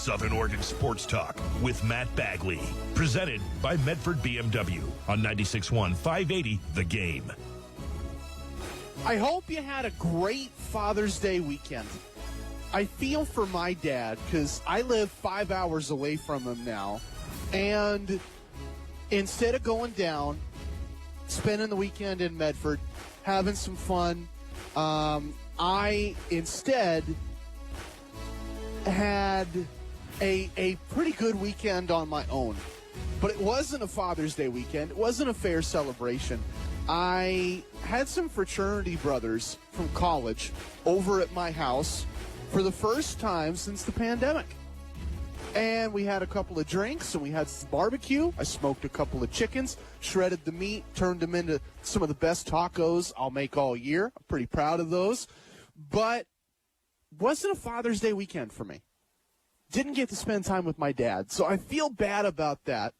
Southern Oregon Sports Talk with Matt Bagley. Presented by Medford BMW on 96.1 580 The Game. I hope you had a great Father's Day weekend. I feel for my dad because I live 5 hours away from him now. And instead of going down, spending the weekend in Medford, having some fun, I instead had a pretty good weekend on my own. But it wasn't a Father's Day weekend. It wasn't a fair celebration. I had some fraternity brothers from college over at my house for the first time since the pandemic. And we had a couple of drinks, and we had some barbecue. I smoked a couple of chickens, shredded the meat, turned them into some of the best tacos I'll make all year. I'm pretty proud of those. But wasn't a Father's Day weekend for me. Didn't get to spend time with my dad, so I feel bad about that.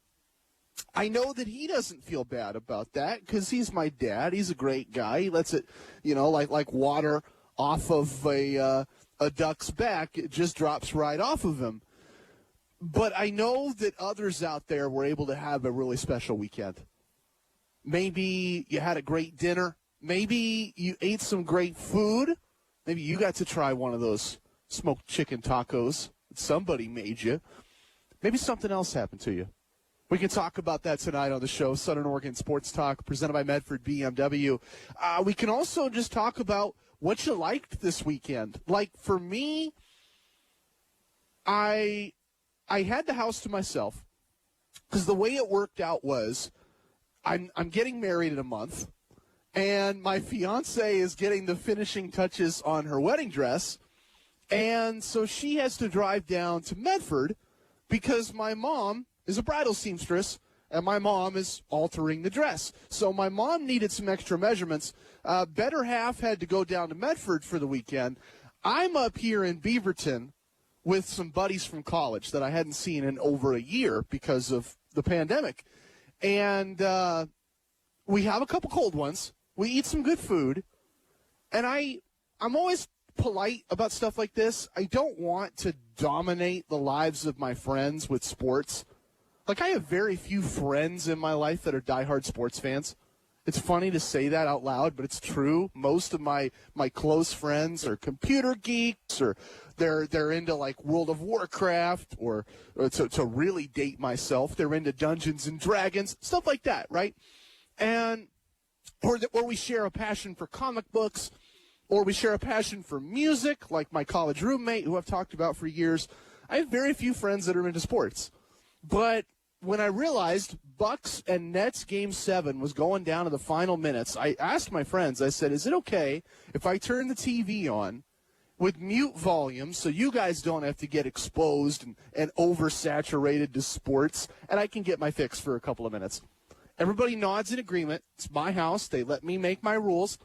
I know that he doesn't feel bad about that because he's my dad. He's a great guy. He lets it, like water off of a duck's back. It just drops right off of him. But I know that others out there were able to have a really special weekend. Maybe you had a great dinner. Maybe you ate some great food. Maybe you got to try one of those smoked chicken tacos that somebody made you. Maybe something else happened to you. We can talk about that tonight on the show, Southern Oregon Sports Talk, presented by Medford BMW. We can also just talk about what you liked this weekend. Like, for me, I had the house to myself because the way it worked out was I'm getting married in a month, and my fiance is getting the finishing touches on her wedding dress, and so she has to drive down to Medford because my mom is a bridal seamstress, and my mom is altering the dress. So my mom needed some extra measurements. Better half had to go down to Medford for the weekend. I'm up here in Beaverton with some buddies from college that I hadn't seen in over a year because of the pandemic. And we have a couple cold ones. We eat some good food. And I'm always polite about stuff like this. I don't want to dominate the lives of my friends with sports. Like, I have very few friends in my life that are diehard sports fans. It's funny to say that out loud, but it's true. Most of my close friends are computer geeks, or they're into, like, World of Warcraft, or to really date myself, they're into Dungeons and Dragons, stuff like that, right? And or we share a passion for comic books, or we share a passion for music, like my college roommate, who I've talked about for years. I have very few friends that are into sports. But when I realized Bucks and Nets Game 7 was going down to the final minutes, I asked my friends, I said, is it okay if I turn the TV on with mute volume so you guys don't have to get exposed and oversaturated to sports, and I can get my fix for a couple of minutes? Everybody nods in agreement. It's my house. They let me make my rules.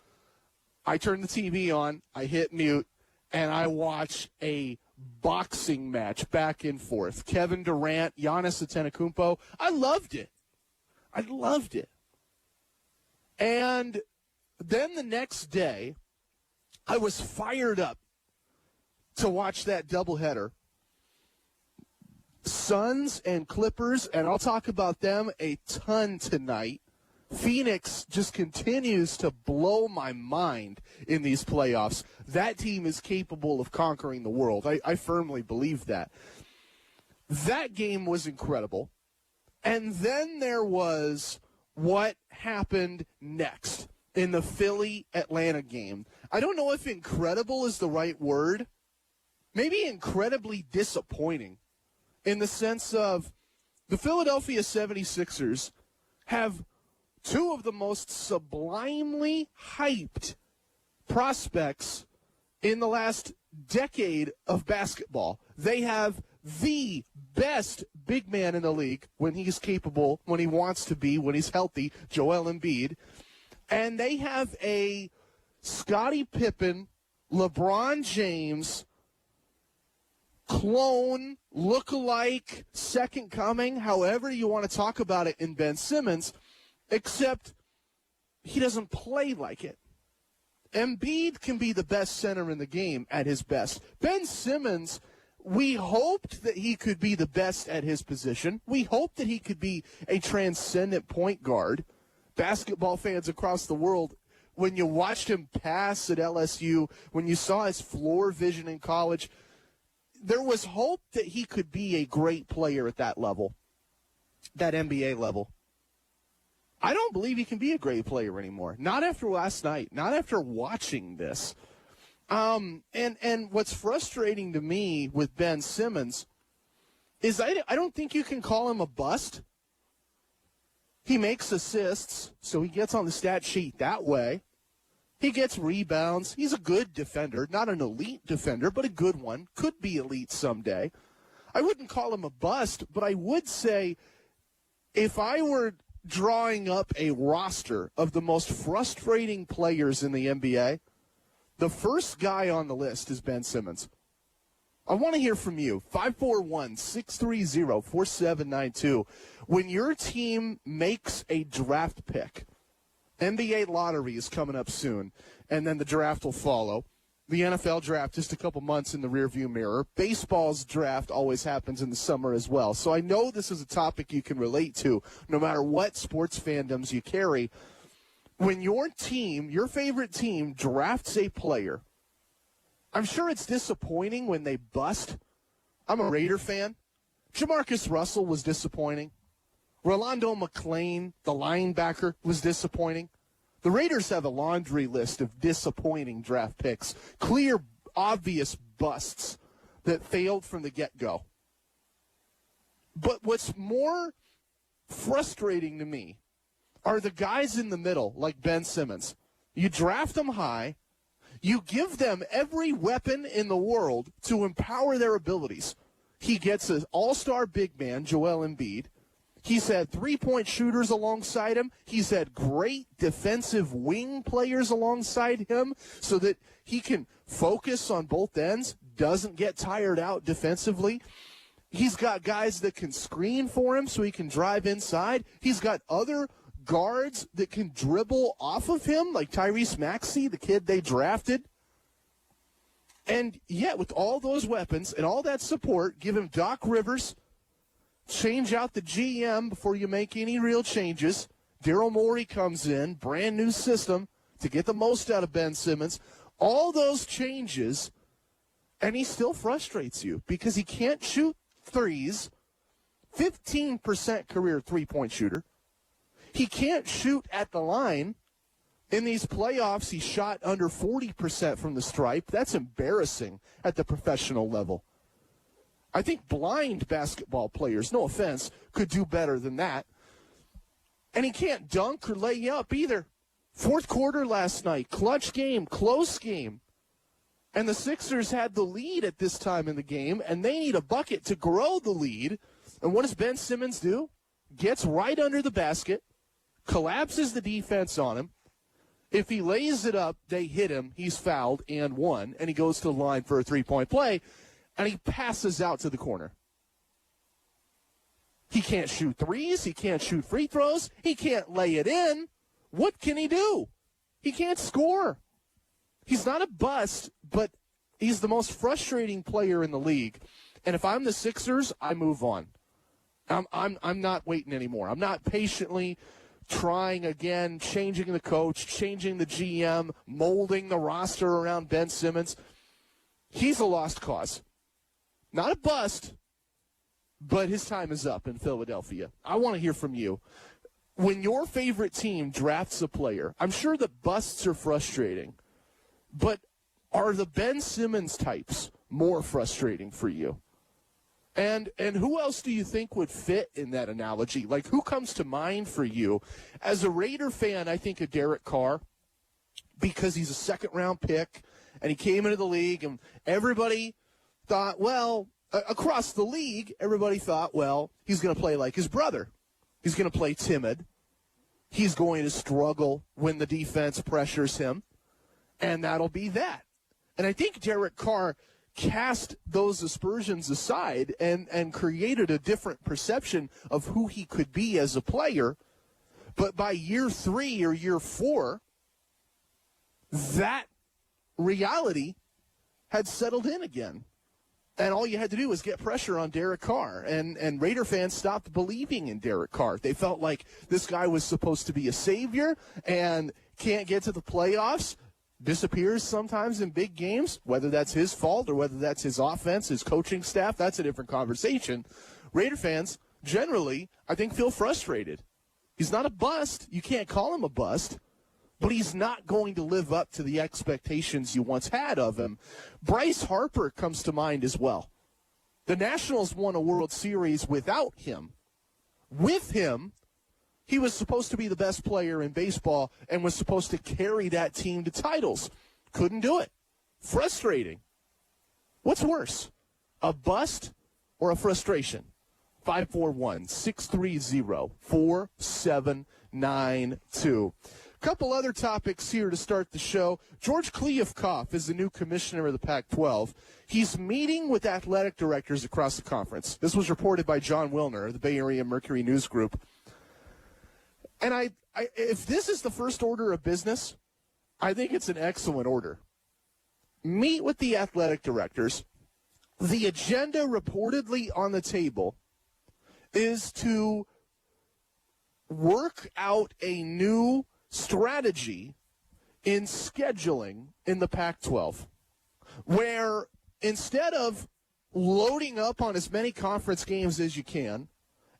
I turn the TV on, I hit mute, and I watch a boxing match back and forth. Kevin Durant, Giannis Antetokounmpo. I loved it. And then the next day, I was fired up to watch that doubleheader. Suns and Clippers, and I'll talk about them a ton tonight. Phoenix just continues to blow my mind in these playoffs. That team is capable of conquering the world. I firmly believe that. That game was incredible. And then there was what happened next in the Philly-Atlanta game. I don't know if incredible is the right word. Maybe incredibly disappointing in the sense of the Philadelphia 76ers have two of the most sublimely hyped prospects in the last decade of basketball. They have the best big man in the league when he's capable, when he wants to be, when he's healthy, Joel Embiid. And they have a Scottie Pippen, LeBron James clone, look-alike, second coming, however you want to talk about it, in Ben Simmons, except he doesn't play like it. Embiid can be the best center in the game at his best. Ben Simmons We hoped that he could be the best at his position. We hoped that he could be a transcendent point guard. Basketball fans across the world, when you watched him pass at LSU, when you saw his floor vision in college, there was hope that he could be a great player at that level, that NBA level. I don't believe he can be a great player anymore. Not after last night. Not after watching this. And what's frustrating to me with Ben Simmons is I don't think you can call him a bust. He makes assists, so he gets on the stat sheet that way. He gets rebounds. He's a good defender, not an elite defender, but a good one. Could be elite someday. I wouldn't call him a bust, but I would say if I were drawing up a roster of the most frustrating players in the NBA, the first guy on the list is Ben Simmons. I want to hear from you. 541-630-4792. When your team makes a draft pick, NBA lottery is coming up soon, and then the draft will follow. The NFL draft just a couple months in the rearview mirror. Baseball's draft always happens in the summer as well. So I know this is a topic you can relate to no matter what sports fandoms you carry. When your team, your favorite team, drafts a player, I'm sure it's disappointing when they bust. I'm a Raider fan. Jamarcus Russell was disappointing. Rolando McClain, the linebacker, was disappointing. The Raiders have a laundry list of disappointing draft picks, clear, obvious busts that failed from the get-go. But what's more frustrating to me are the guys in the middle, like Ben Simmons. You draft them high. You give them every weapon in the world to empower their abilities. He gets an all-star big man, Joel Embiid. He's had three-point shooters alongside him. He's had great defensive wing players alongside him so that he can focus on both ends, doesn't get tired out defensively. He's got guys that can screen for him so he can drive inside. He's got other guards that can dribble off of him, like Tyrese Maxey, the kid they drafted. And yet, with all those weapons and all that support, give him Doc Rivers, change out the GM before you make any real changes. Daryl Morey comes in, brand new system to get the most out of Ben Simmons. All those changes, and he still frustrates you because he can't shoot threes, 15% career three-point shooter. He can't shoot at the line. In these playoffs, he shot under 40% from the stripe. That's embarrassing at the professional level. I think blind basketball players, no offense, could do better than that. And he can't dunk or lay up either. Fourth quarter last night, clutch game, close game. And the Sixers had the lead at this time in the game, and they need a bucket to grow the lead. And what does Ben Simmons do? Gets right under the basket, collapses the defense on him. If he lays it up, they hit him. He's fouled and won, and he goes to the line for a three-point play, and he passes out to the corner. He can't shoot threes. He can't shoot free throws. He can't lay it in. What can he do? He can't score. He's not a bust, but he's the most frustrating player in the league. And if I'm the Sixers, I move on. I'm not waiting anymore. I'm not patiently trying again, changing the coach, changing the GM, molding the roster around Ben Simmons. He's a lost cause. Not a bust, but his time is up in Philadelphia. I want to hear from you. When your favorite team drafts a player, I'm sure the busts are frustrating, but are the Ben Simmons types more frustrating for you? And who else do you think would fit in that analogy? Like, who comes to mind for you? As a Raider fan, I think of Derek Carr because he's a second-round pick, and he came into the league, and everybody thought, well, across the league, everybody thought, well, he's going to play like his brother. He's going to play timid. He's going to struggle when the defense pressures him, and that'll be that. And I think Derek Carr cast those aspersions aside and created a different perception of who he could be as a player. But by year 3 or year 4, that reality had settled in again. And all you had to do was get pressure on Derek Carr. And Raider fans stopped believing in Derek Carr. They felt like this guy was supposed to be a savior and can't get to the playoffs, disappears sometimes in big games, whether that's his fault or whether that's his offense, his coaching staff. That's a different conversation. Raider fans generally, I think, feel frustrated. He's not a bust. You can't call him a bust. But he's not going to live up to the expectations you once had of him. Bryce Harper comes to mind as well. The Nationals won a World Series without him. With him, he was supposed to be the best player in baseball and was supposed to carry that team to titles. Couldn't do it. Frustrating. What's worse, a bust or a frustration? 541-630-4792. Couple other topics here to start the show. George Kliavkoff is the new commissioner of the Pac-12. He's meeting with athletic directors across the conference. This was reported by John Wilner of the Bay Area Mercury News Group. And if this is the first order of business, I think it's an excellent order. Meet with the athletic directors. The agenda reportedly on the table is to work out a new strategy in scheduling in the Pac-12, where instead of loading up on as many conference games as you can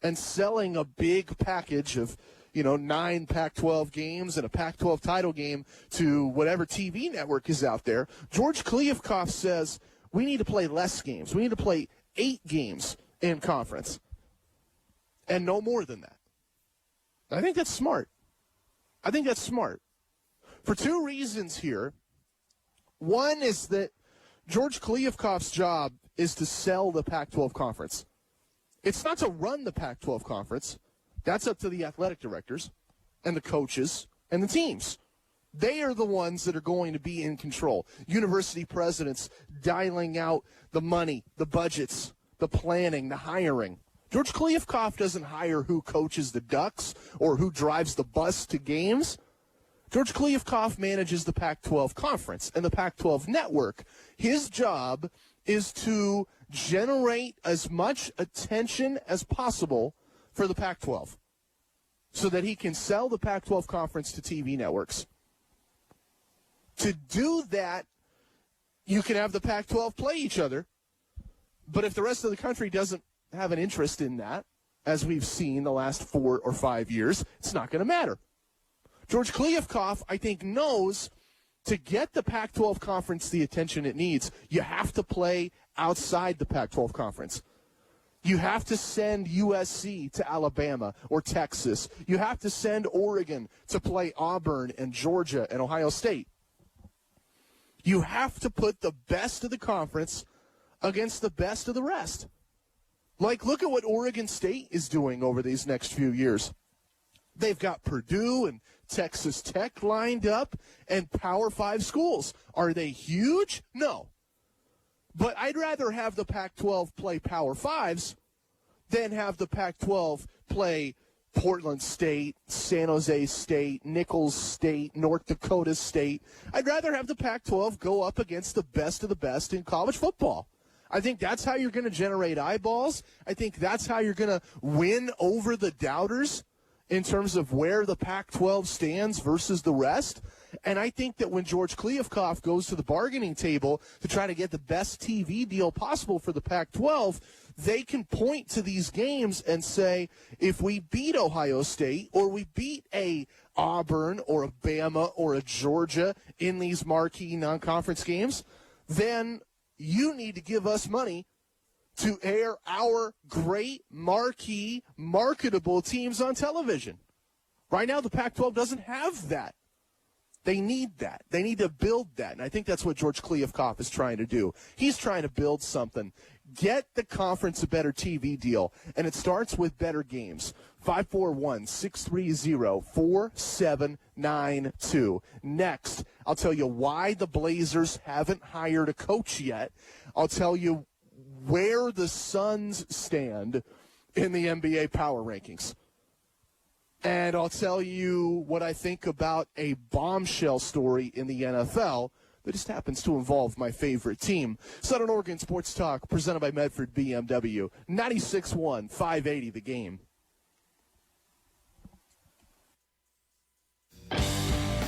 and selling a big package of 9 Pac-12 games and a Pac-12 title game to whatever TV network is out there, George Kliavkoff says we need to play less games. We need to play 8 games in conference and no more than that. I think that's smart. For 2 reasons here. One is that George Kliavkoff's job is to sell the Pac-12 conference. It's not to run the Pac-12 conference. That's up to the athletic directors and the coaches and the teams. They are the ones that are going to be in control. University presidents dialing out the money, the budgets, the planning, the hiring. George Kliavkoff doesn't hire who coaches the Ducks or who drives the bus to games. George Kliavkoff manages the Pac-12 conference and the Pac-12 network. His job is to generate as much attention as possible for the Pac-12 so that he can sell the Pac-12 conference to TV networks. To do that, you can have the Pac-12 play each other, but if the rest of the country doesn't have an interest in that, as we've seen the last 4 or 5 years, it's not going to matter. George Kliavkoff, I think, knows to get the Pac-12 conference the attention it needs, you have to play outside the Pac-12 conference. You have to send USC to Alabama or Texas. You have to send Oregon to play Auburn and Georgia and Ohio State. You have to put the best of the conference against the best of the rest. Like, look at what Oregon State is doing over these next few years. They've got Purdue and Texas Tech lined up and Power 5 schools. Are they huge? No. But I'd rather have the Pac-12 play Power 5s than have the Pac-12 play Portland State, San Jose State, Nichols State, North Dakota State. I'd rather have the Pac-12 go up against the best of the best in college football. I think that's how you're going to generate eyeballs. I think that's how you're going to win over the doubters in terms of where the Pac-12 stands versus the rest. And I think that when George Kliavkoff goes to the bargaining table to try to get the best TV deal possible for the Pac-12, they can point to these games and say, if we beat Ohio State or we beat a Auburn or a Bama or a Georgia in these marquee non-conference games, then you need to give us money to air our great marquee, marketable teams on television. Right now, the Pac-12 doesn't have that. They need that. They need to build that. And I think that's what George Kliavkoff is trying to do. He's trying to build something. Get the conference a better TV deal. And it starts with better games. 541-630-4792. Next, I'll tell you why the Blazers haven't hired a coach yet. I'll tell you where the Suns stand in the NBA power rankings. And I'll tell you what I think about a bombshell story in the NFL that just happens to involve my favorite team. Southern Oregon Sports Talk, presented by Medford BMW. 96.1, 580 The Game.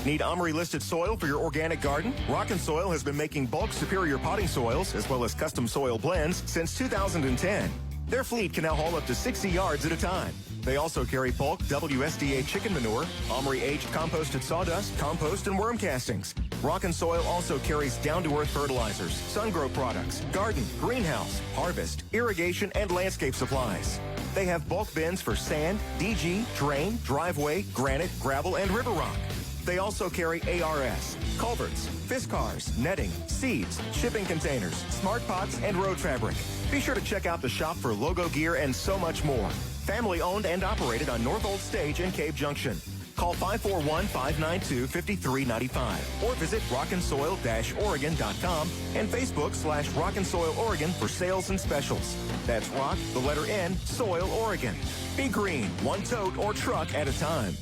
Need OMRI-listed soil for your organic garden? Rockin' Soil has been making bulk superior potting soils as well as custom soil blends since 2010. Their fleet can now haul up to 60 yards at a time. They also carry bulk WSDA chicken manure, OMRI-aged composted sawdust, compost, and worm castings. Rockin' Soil also carries down-to-earth fertilizers, sun-grow products, garden, greenhouse, harvest, irrigation, and landscape supplies. They have bulk bins for sand, DG, drain, driveway, granite, gravel, and river rock. They also carry ARS, culverts, Fiskars, netting, seeds, shipping containers, smart pots, and road fabric. Be sure to check out the shop for logo gear and so much more. Family owned and operated on North Old Stage and Cave Junction. Call 541-592-5395 or visit rockandsoil-oregon.com and Facebook/Rockandsoil Oregon for sales and specials. That's rock, the letter N, soil, Oregon. Be green, one tote or truck at a time.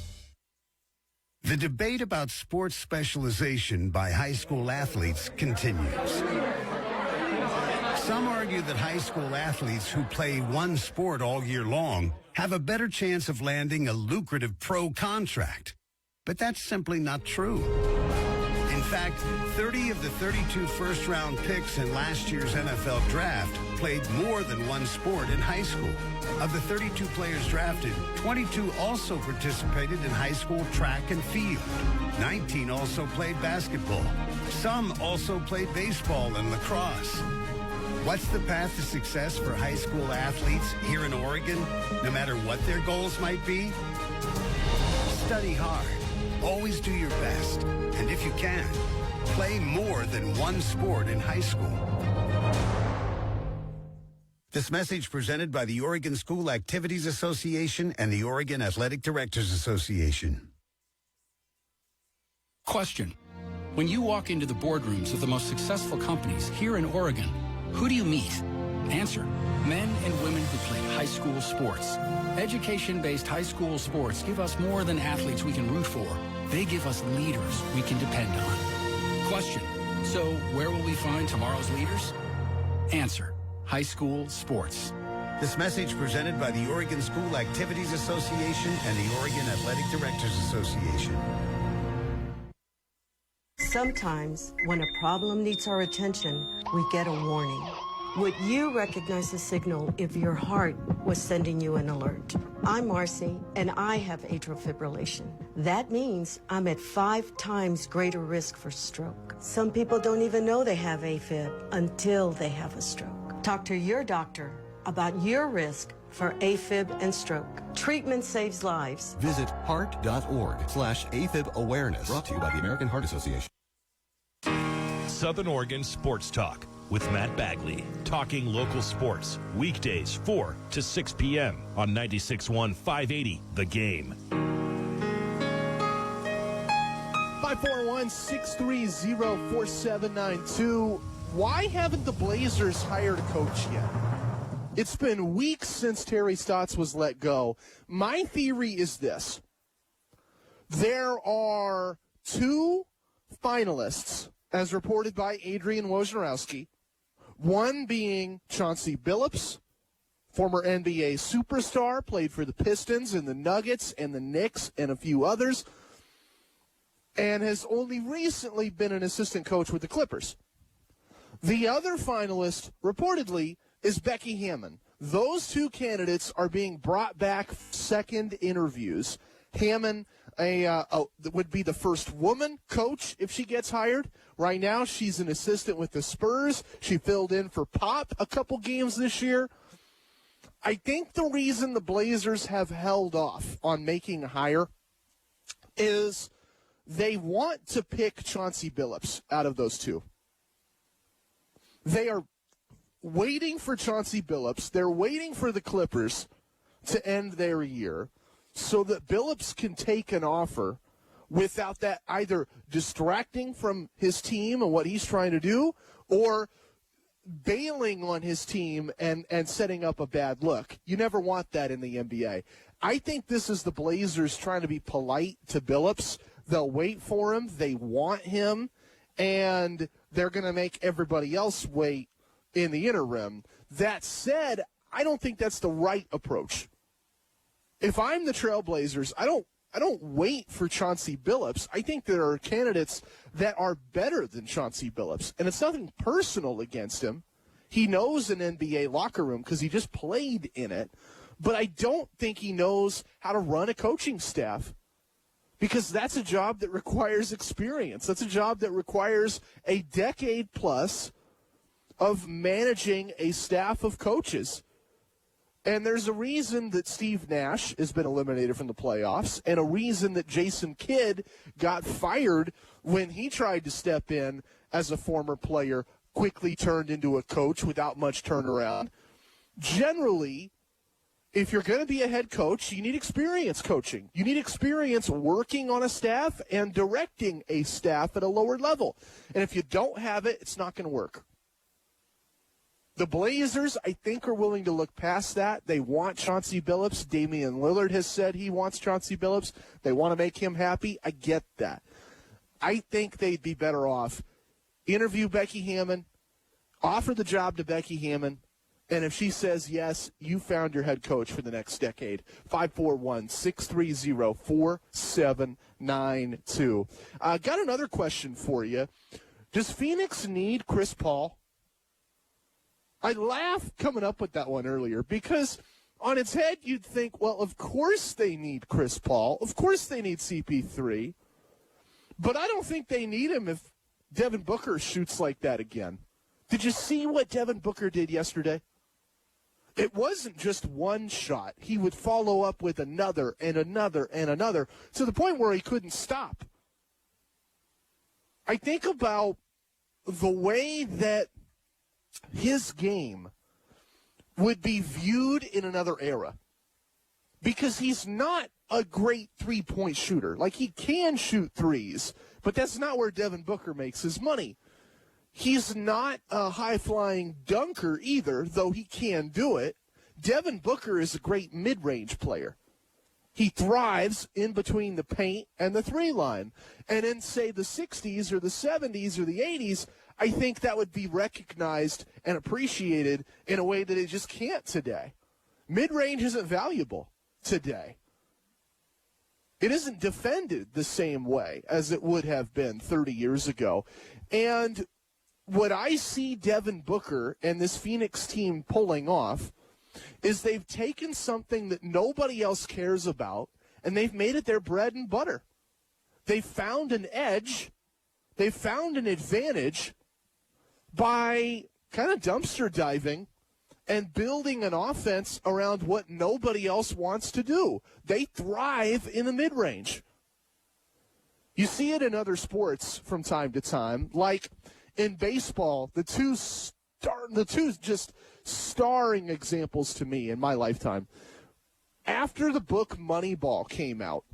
The debate about sports specialization by high school athletes continues. Some argue that high school athletes who play one sport all year long have a better chance of landing a lucrative pro contract. But that's simply not true. In fact, 30 of the 32 first-round picks in last year's NFL draft played more than one sport in high school. Of the 32 players drafted, 22 also participated in high school track and field. 19 also played basketball. Some also played baseball and lacrosse. What's the path to success for high school athletes here in Oregon, no matter what their goals might be? Study hard. Always do your best. And if you can, play more than one sport in high school. This message presented by the Oregon School Activities Association and the Oregon Athletic Directors Association. Question. When you walk into the boardrooms of the most successful companies here in Oregon, who do you meet? Answer. Men and women who play high school sports. Education-based high school sports give us more than athletes we can root for. They give us leaders we can depend on. Question. So where will we find tomorrow's leaders? Answer. High school sports. This message presented by the Oregon School Activities Association and the Oregon Athletic Directors Association. Sometimes, when a problem needs our attention, we get a warning. Would you recognize the signal if your heart was sending you an alert? I'm Marcy, and I have atrial fibrillation. That means I'm at 5 times greater risk for stroke. Some people don't even know they have AFib until they have a stroke. Talk to your doctor about your risk for AFib and stroke. Treatment saves lives. Visit heart.org/AFib awareness. Brought to you by the American Heart Association. Southern Oregon Sports Talk with Matt Bagley. Talking local sports. Weekdays 4 to 6 p.m. on 96.1 580 The Game. 541-630-4792. Why haven't the Blazers hired a coach yet? It's been weeks since Terry Stotts was let go. My theory is this. There are 2 finalists, as reported by Adrian Wojnarowski, one being Chauncey Billups, former NBA superstar, played for the Pistons and the Nuggets and the Knicks and a few others, and has only recently been an assistant coach with the Clippers. The other finalist, reportedly, is Becky Hammon. Those 2 candidates are being brought back for second interviews. Hammon would be the first woman coach if she gets hired. Right now, she's an assistant with the Spurs. She filled in for Pop a couple games this year. I think the reason the Blazers have held off on making a hire is they want to pick Chauncey Billups out of those 2. They are waiting for Chauncey Billups. They're waiting for the Clippers to end their year so that Billups can take an offer without that either distracting from his team and what he's trying to do or bailing on his team and setting up a bad look. You never want that in the NBA. I think this is the Blazers trying to be polite to Billups. They'll wait for him. They want him. and they're going to make everybody else wait in the interim. That said, I don't think that's the right approach. If I'm the Trailblazers, I don't wait for Chauncey Billups. I think there are candidates that are better than Chauncey Billups, and it's nothing personal against him. He knows an NBA locker room because he just played in it, but I don't think he knows how to run a coaching staff, because that's a job that requires experience. That's a job that requires a decade plus of managing a staff of coaches. And there's a reason that Steve Nash has been eliminated from the playoffs, and a reason that Jason Kidd got fired when he tried to step in as a former player, quickly turned into a coach without much turnaround. Generally, if you're going to be a head coach, you need experience coaching. You need experience working on a staff and directing a staff at a lower level. And if you don't have it, it's not going to work. The Blazers, I think, are willing to look past that. They want Chauncey Billups. Damian Lillard has said he wants Chauncey Billups. They want to make him happy. I get that. I think they'd be better off interview Becky Hammon, offer the job to Becky Hammon, and if she says yes, you found your head coach for the next decade. 541-630-4792. Got another question for you. Does Phoenix need Chris Paul? I laughed coming up with that one earlier because on its head you'd think, well, of course they need Chris Paul. Of course they need CP3. But I don't think they need him if Devin Booker shoots like that again. Did you see what Devin Booker did yesterday? It wasn't just one shot. He would follow up with another and another and another to the point where he couldn't stop. I think about the way that his game would be viewed in another era, because he's not a great three-point shooter. Like, he can shoot threes, but that's not where Devin Booker makes his money. He's not a high-flying dunker either, though he can do it. Devin Booker is a great mid-range player. He thrives in between the paint and the three line. And in, say, the 60s or the 70s or the 80s, I think that would be recognized and appreciated in a way that it just can't today. Mid-range isn't valuable today. It isn't defended the same way as it would have been 30 years ago. And what I see Devin Booker and this Phoenix team pulling off is they've taken something that nobody else cares about, and they've made it their bread and butter. They've found an edge. They've found an advantage by kind of dumpster diving and building an offense around what nobody else wants to do. They thrive in the mid-range. You see it in other sports from time to time, like in baseball, the two just starring examples to me in my lifetime. After the book Moneyball came out,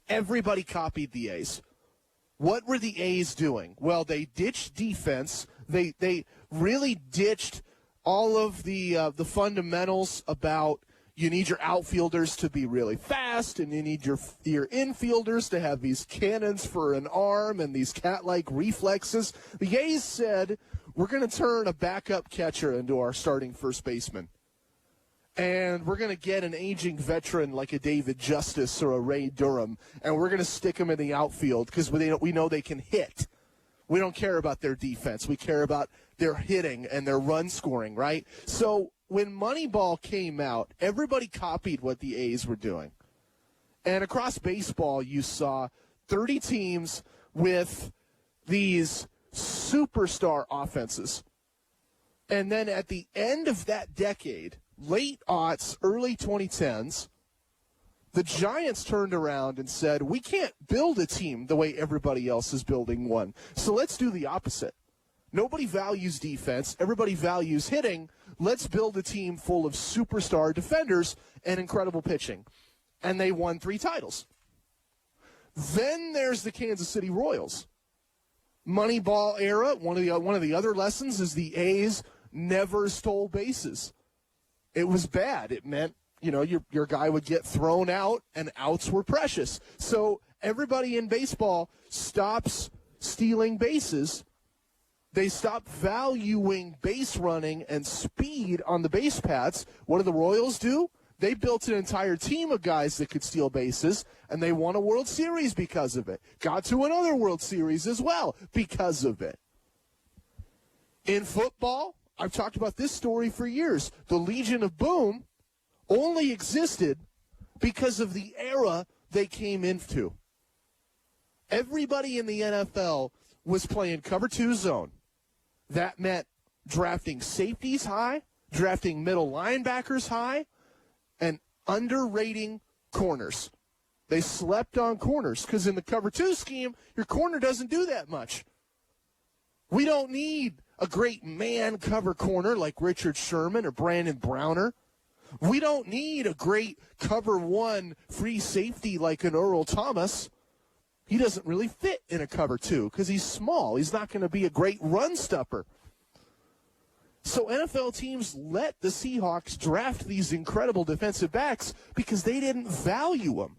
everybody copied the A's. What were the A's doing? Well, they ditched defense. They really ditched all of the fundamentals about you need your outfielders to be really fast, and you need your infielders to have these cannons for an arm and these cat-like reflexes. The A's said, we're going to turn a backup catcher into our starting first baseman. And we're going to get an aging veteran like a David Justice or a Ray Durham, and we're going to stick them in the outfield because we know they can hit. We don't care about their defense. We care about their hitting and their run scoring, right? So when Moneyball came out, everybody copied what the A's were doing. And across baseball, you saw 30 teams with these superstar offenses. And then at the end of that decade, late aughts, early 2010s, the Giants turned around and said, we can't build a team the way everybody else is building one. So let's do the opposite. Nobody values defense. Everybody values hitting. Let's build a team full of superstar defenders and incredible pitching. And they won 3 titles. Then there's the Kansas City Royals. Moneyball era, one of the other lessons is the A's never stole bases. It was bad. It meant, your guy would get thrown out, and outs were precious. So everybody in baseball stops stealing bases. They stopped valuing base running and speed on the base paths. What do the Royals do? They built an entire team of guys that could steal bases, and they won a World Series because of it. Got to another World Series as well because of it. In football, I've talked about this story for years. The Legion of Boom only existed because of the era they came into. Everybody in the NFL was playing cover 2 zone. That meant drafting safeties high, drafting middle linebackers high, and underrating corners. They slept on corners because in the cover 2 scheme, your corner doesn't do that much. We don't need a great man cover corner like Richard Sherman or Brandon Browner. We don't need a great cover 1 free safety like an Earl Thomas. He doesn't really fit in a cover 2 because he's small. He's not going to be a great run stopper. So NFL teams let the Seahawks draft these incredible defensive backs because they didn't value them.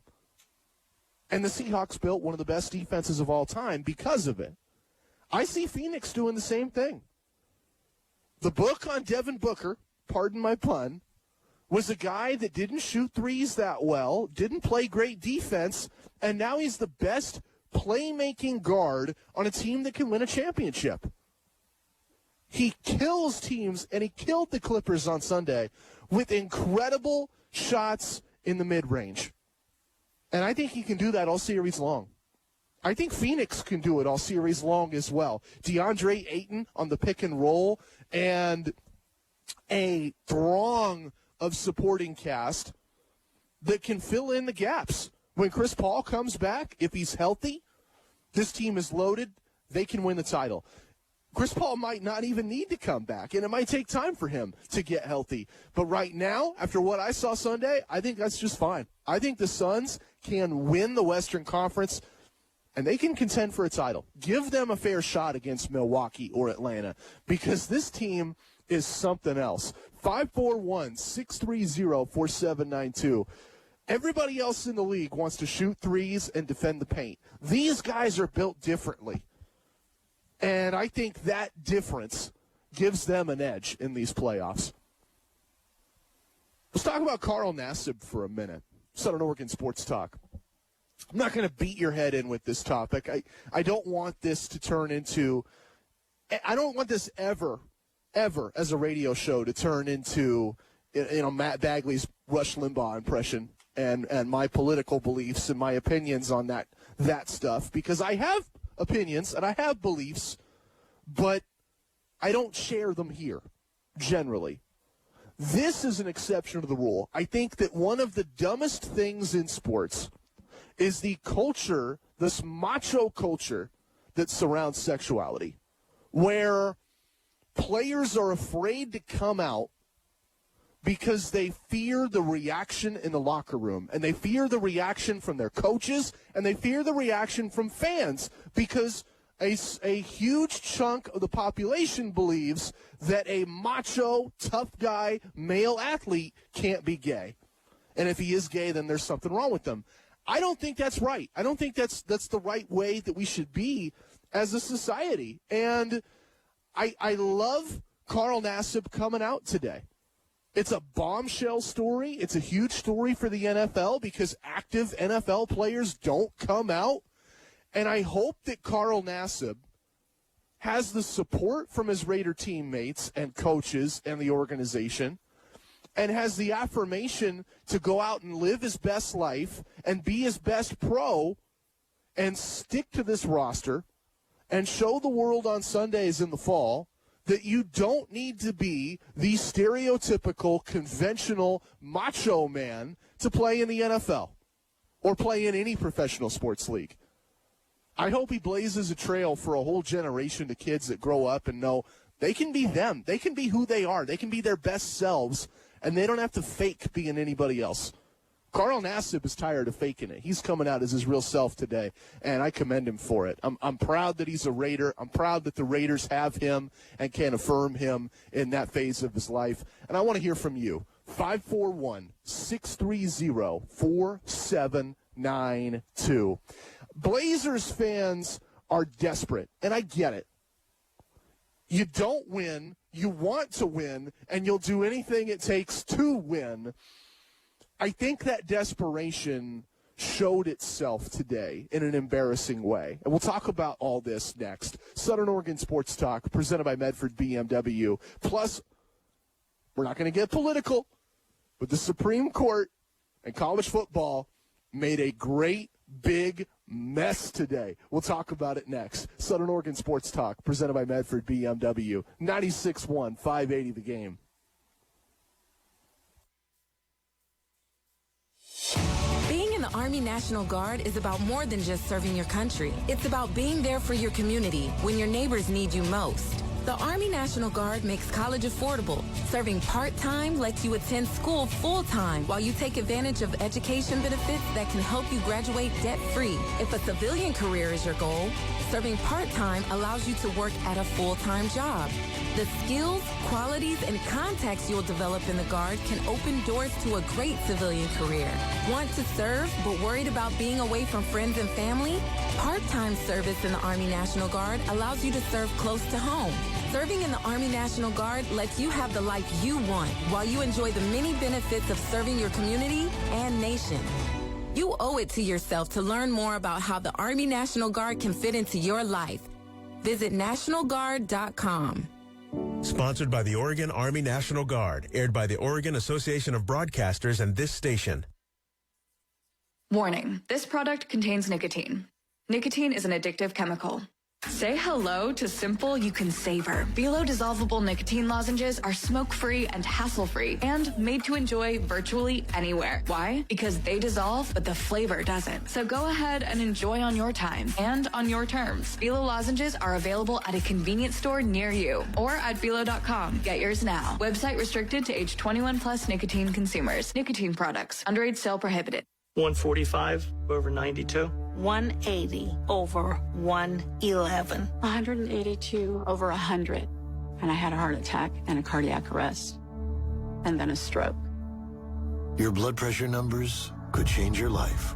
And the Seahawks built one of the best defenses of all time because of it. I see Phoenix doing the same thing. The book on Devin Booker, pardon my pun, was a guy that didn't shoot threes that well, didn't play great defense, and now he's the best playmaking guard on a team that can win a championship. He kills teams, and he killed the Clippers on Sunday with incredible shots in the mid-range. And I think he can do that all series long. I think Phoenix can do it all series long as well. DeAndre Ayton on the pick and roll and a throng of supporting cast that can fill in the gaps. When Chris Paul comes back, if he's healthy, this team is loaded, they can win the title. Chris Paul might not even need to come back, and it might take time for him to get healthy. But right now, after what I saw Sunday, I think that's just fine. I think the Suns can win the Western Conference, and they can contend for a title. Give them a fair shot against Milwaukee or Atlanta, because this team is something else. 541-630-4792. Everybody else in the league wants to shoot threes and defend the paint. These guys are built differently. And I think that difference gives them an edge in these playoffs. Let's talk about Carl Nassib for a minute. Southern Oregon Sports Talk. I'm not going to beat your head in with this topic. I don't want this to turn into – I don't want this ever as a radio show to turn into, Matt Bagley's Rush Limbaugh impression and my political beliefs and my opinions on that stuff, because I have opinions and I have beliefs, but I don't share them here, generally. This is an exception to the rule. I think that one of the dumbest things in sports is the culture, this macho culture that surrounds sexuality, where players are afraid to come out because they fear the reaction in the locker room, and they fear the reaction from their coaches, and they fear the reaction from fans, because a huge chunk of the population believes that a macho, tough guy, male athlete can't be gay. And if he is gay, then there's something wrong with them. I don't think that's right. I don't think that's the right way that we should be as a society. And I love Carl Nassib coming out today. It's a bombshell story. It's a huge story for the NFL because active NFL players don't come out. And I hope that Carl Nassib has the support from his Raider teammates and coaches and the organization, and has the affirmation to go out and live his best life and be his best pro and stick to this roster and show the world on Sundays in the fall that you don't need to be the stereotypical, conventional macho man to play in the NFL or play in any professional sports league. I hope he blazes a trail for a whole generation of kids that grow up and know they can be them. They can be who they are. They can be their best selves, and they don't have to fake being anybody else. Carl Nassib is tired of faking it. He's coming out as his real self today, and I commend him for it. I'm proud that he's a Raider. I'm proud that the Raiders have him and can affirm him in that phase of his life. And I want to hear from you. 541-630-4792. Blazers fans are desperate, and I get it. You don't win, you want to win, and you'll do anything it takes to win. I think that desperation showed itself today in an embarrassing way. And we'll talk about all this next. Southern Oregon Sports Talk, presented by Medford BMW. Plus, we're not going to get political, but the Supreme Court and college football made a great big mess today. We'll talk about it next. Southern Oregon Sports Talk, presented by Medford BMW. 96.1, 580 The Game. Being in the Army National Guard is about more than just serving your country. It's about being there for your community when your neighbors need you most. The Army National Guard makes college affordable. Serving part-time lets you attend school full-time while you take advantage of education benefits that can help you graduate debt-free. If a civilian career is your goal, serving part-time allows you to work at a full-time job. The skills, qualities, and contacts you'll develop in the Guard can open doors to a great civilian career. Want to serve but worried about being away from friends and family? Part-time service in the Army National Guard allows you to serve close to home. Serving in the Army National Guard lets you have the life you want while you enjoy the many benefits of serving your community and nation. You owe it to yourself to learn more about how the Army National Guard can fit into your life. Visit NationalGuard.com. Sponsored by the Oregon Army National Guard, aired by the Oregon Association of Broadcasters and this station. Warning, this product contains nicotine. Nicotine is an addictive chemical. Say hello to simple you can savor. Velo dissolvable nicotine lozenges are smoke-free and hassle-free and made to enjoy virtually anywhere. Why? Because they dissolve, but the flavor doesn't. So go ahead and enjoy on your time and on your terms. Velo lozenges are available at a convenience store near you or at Velo.com. Get yours now. Website restricted to age 21 plus nicotine consumers. Nicotine products. Underage sale prohibited. 145 over 92. 180 over 111. 182 over 100. And I had a heart attack and a cardiac arrest. And then a stroke. Your blood pressure numbers could change your life.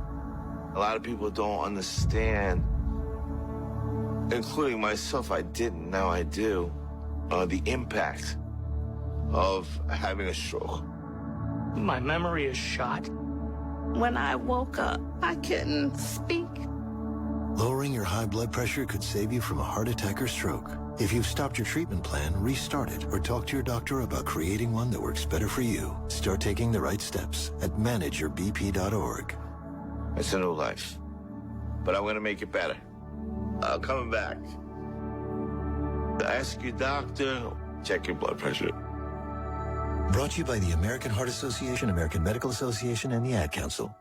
A lot of people don't understand, including myself, I didn't, now I do, the impact of having a stroke. My memory is shot. When I woke up, I couldn't speak. Lowering your high blood pressure could save you from a heart attack or stroke. If you've stopped your treatment plan, restart it or talk to your doctor about creating one that works better for you. Start taking the right steps at manageyourbp.org. It's a new life, but I'm going to make it better. Coming back. Ask your doctor, check your blood pressure. Brought to you by the American Heart Association, American Medical Association, and the Ad Council.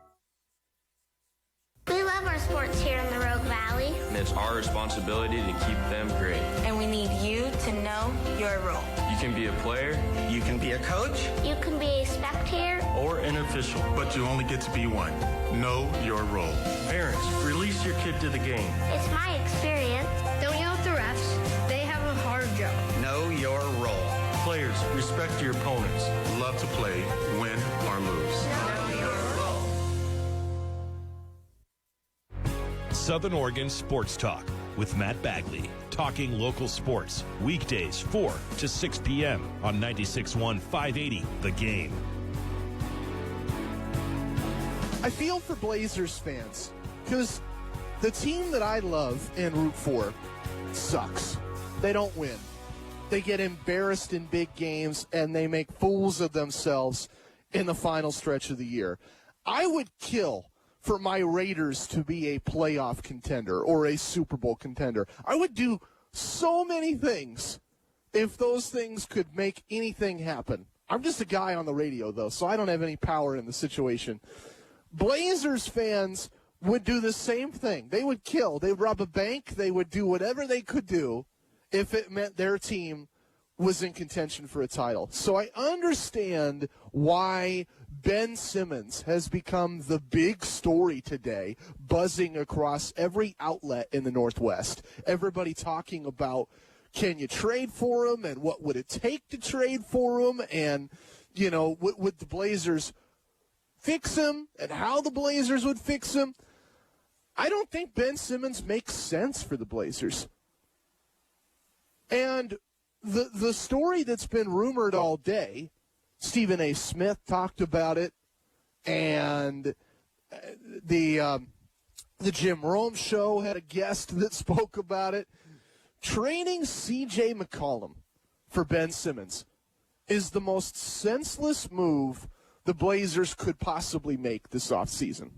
We love our sports here in the Rogue Valley. And it's our responsibility to keep them great. And we need you to know your role. You can be a player. You can be a coach. You can be a spectator. Or an official. But you only get to be one. Know your role. Parents, release your kid to the game. It's my experience. Don't yell at the refs. They have a hard job. Know your role. Players, respect your opponents. Love to play, win or lose. Know your role. Southern Oregon Sports Talk with Matt Bagley. Talking local sports. Weekdays 4 to 6 p.m. on 96.1 580 The Game. I feel for Blazers fans because the team that I love and root for sucks. They don't win. They get embarrassed in big games, and they make fools of themselves in the final stretch of the year. I would kill for my Raiders to be a playoff contender or a Super Bowl contender. I would do so many things if those things could make anything happen. I'm just a guy on the radio, though, so I don't have any power in the situation. Blazers fans would do the same thing. They would kill. They would rob a bank. They would do whatever they could do if it meant their team was in contention for a title. So I understand why Ben Simmons has become the big story today, buzzing across every outlet in the Northwest. Everybody talking about, can you trade for him, and what would it take to trade for him, and, you know, would the Blazers fix him, and how the Blazers would fix him. I don't think Ben Simmons makes sense for the Blazers. And the story that's been rumored all day, Stephen A. Smith talked about it, and the Jim Rome show had a guest that spoke about it. Trading C.J. McCollum for Ben Simmons is the most senseless move the Blazers could possibly make this offseason.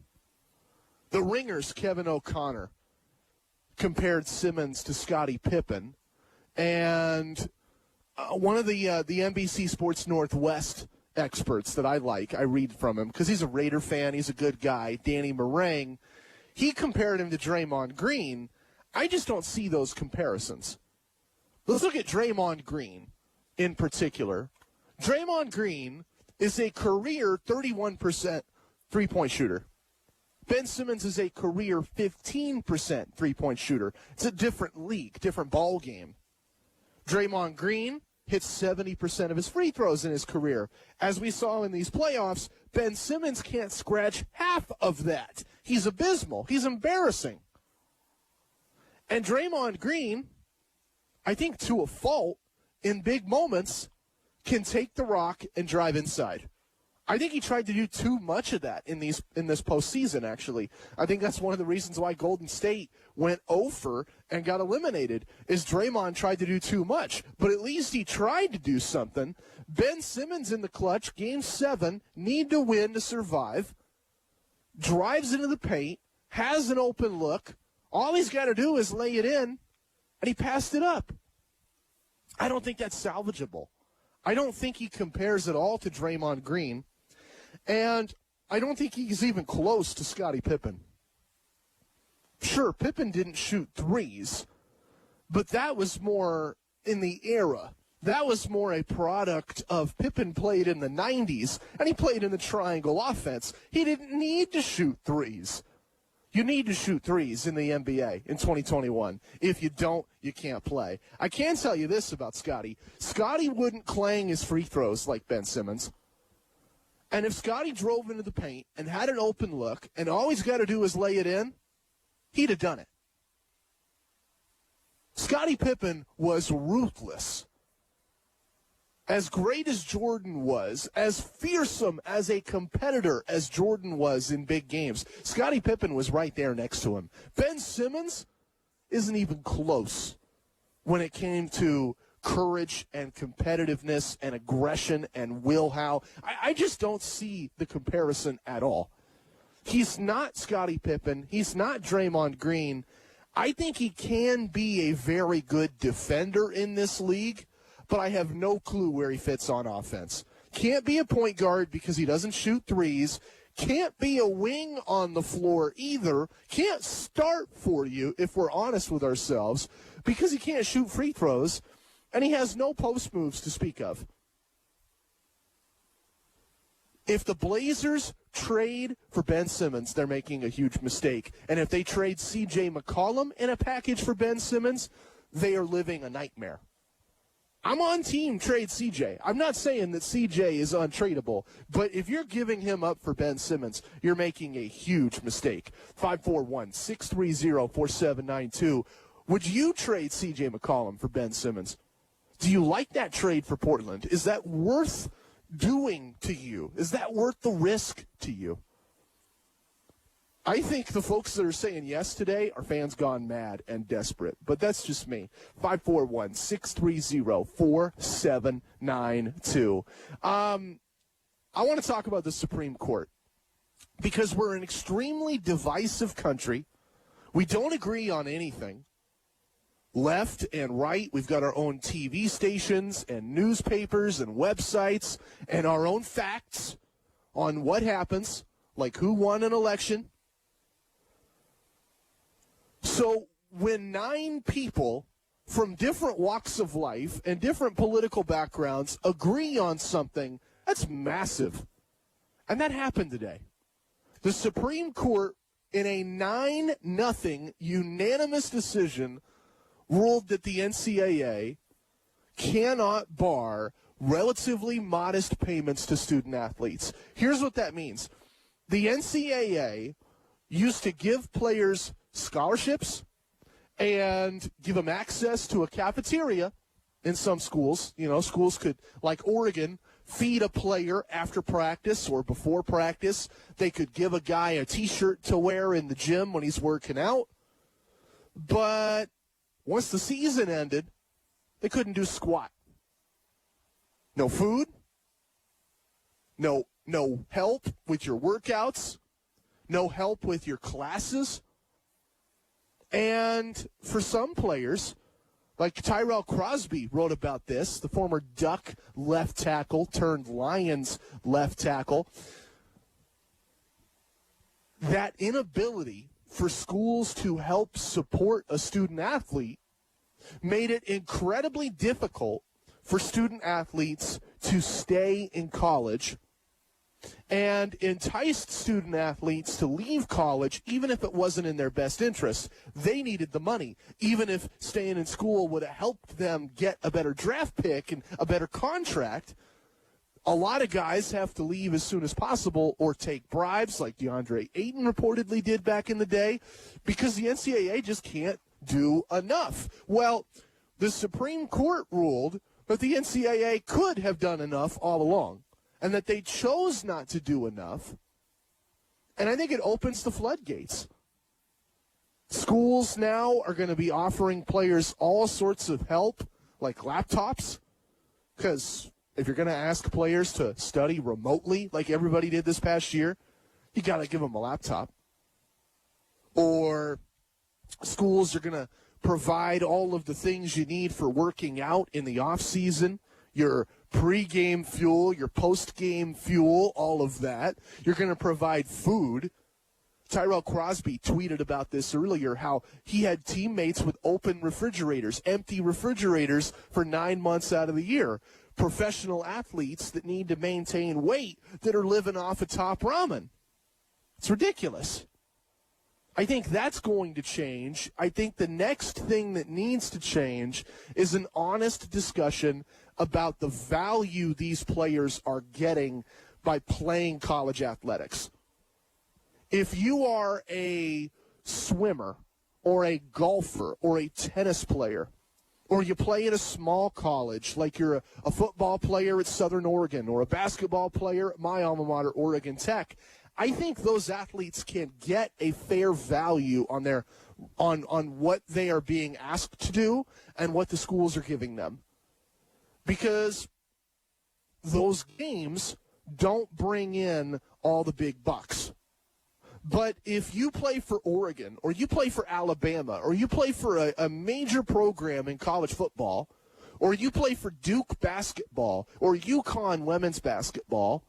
The Ringer's Kevin O'Connor compared Simmons to Scottie Pippen, and one of the NBC Sports Northwest experts that I read from him because he's a Raider fan, he's a good guy, Danny Meringue, he compared him to Draymond Green. I just don't see those comparisons. Let's look at Draymond Green in particular. Draymond Green is a career 31% three-point shooter. Ben Simmons is a career 15% three-point shooter. It's a different league, different ball game. Draymond Green hits 70% of his free throws in his career. As we saw in these playoffs, Ben Simmons can't scratch half of that. He's abysmal. He's embarrassing. And Draymond Green, I think to a fault, in big moments, can take the rock and drive inside. I think he tried to do too much of that in this postseason, actually. I think that's one of the reasons why Golden State went 0-for and got eliminated, is Draymond tried to do too much. But at least he tried to do something. Ben Simmons in the clutch, Game 7, need to win to survive, drives into the paint, has an open look. All he's got to do is lay it in, and he passed it up. I don't think that's salvageable. I don't think he compares at all to Draymond Green. And I don't think he's even close to Scottie Pippen. Sure, Pippen didn't shoot threes, but that was more in the era. That was more a product of Pippen played in the 90s, and he played in the triangle offense. He didn't need to shoot threes. You need to shoot threes in the NBA in 2021. If you don't, you can't play. I can tell you this about Scottie. Scottie wouldn't clang his free throws like Ben Simmons. And if Scottie drove into the paint and had an open look and all he's got to do is lay it in, he'd have done it. Scottie Pippen was ruthless. As great as Jordan was, as fearsome as a competitor as Jordan was in big games, Scottie Pippen was right there next to him. Ben Simmons isn't even close when it came to courage and competitiveness and aggression and will-how. I just don't see the comparison at all. He's not Scottie Pippen. He's not Draymond Green. I think he can be a very good defender in this league, but I have no clue where he fits on offense. Can't be a point guard because he doesn't shoot threes. Can't be a wing on the floor either. Can't start for you, if we're honest with ourselves, because he can't shoot free throws. And he has no post moves to speak of. If the Blazers trade for Ben Simmons, they're making a huge mistake. And if they trade C.J. McCollum in a package for Ben Simmons, they are living a nightmare. I'm on team trade C.J. I'm not saying that C.J. is untradeable, but if you're giving him up for Ben Simmons, you're making a huge mistake. 541-630-4792. Would you trade C.J. McCollum for Ben Simmons? Do you like that trade for Portland? Is that worth doing to you? Is that worth the risk to you? I think the folks that are saying yes today are fans gone mad and desperate, but that's just me. 541-630-4792. I want to talk about the Supreme Court because we're an extremely divisive country. We don't agree on anything. Left and right, we've got our own TV stations and newspapers and websites and our own facts on what happens, like who won an election. So when 9 people from different walks of life and different political backgrounds agree on something, that's massive. And that happened today. The Supreme Court, in a 9-0 unanimous decision, ruled that the NCAA cannot bar relatively modest payments to student athletes. Here's what that means. The NCAA used to give players scholarships and give them access to a cafeteria in some schools. You know, schools could, like Oregon, feed a player after practice or before practice. They could give a guy a T-shirt to wear in the gym when he's working out. But once the season ended, they couldn't do squat. No food, no help with your workouts, no help with your classes. And for some players, like Tyrell Crosby wrote about this, the former Duck left tackle turned Lions left tackle, that inability for schools to help support a student athlete made it incredibly difficult for student athletes to stay in college and enticed student athletes to leave college even if it wasn't in their best interest. They needed the money. Even if staying in school would have helped them get a better draft pick and a better contract, a lot of guys have to leave as soon as possible or take bribes like DeAndre Ayton reportedly did back in the day because the NCAA just can't do enough. Well, the Supreme Court ruled that the NCAA could have done enough all along and that they chose not to do enough. And I think it opens the floodgates. Schools now are going to be offering players all sorts of help, like laptops, because if you're going to ask players to study remotely like everybody did this past year, you got to give them a laptop. Or schools are going to provide all of the things you need for working out in the off season, your pre-game fuel, your post-game fuel, all of that. You're going to provide food. Tyrell Crosby tweeted about this earlier, how he had teammates with open refrigerators, empty refrigerators for 9 months out of the year. Professional athletes that need to maintain weight that are living off of top ramen. It's ridiculous. I think that's going to change. I think the next thing that needs to change is an honest discussion about the value these players are getting by playing college athletics. If you are a swimmer or a golfer or a tennis player, or you play in a small college, like you're a football player at Southern Oregon or a basketball player at my alma mater, Oregon Tech, I think those athletes can get a fair value on their on what they are being asked to do and what the schools are giving them. Because those games don't bring in all the big bucks. But if you play for Oregon or you play for Alabama or you play for a major program in college football or you play for Duke basketball or UConn women's basketball,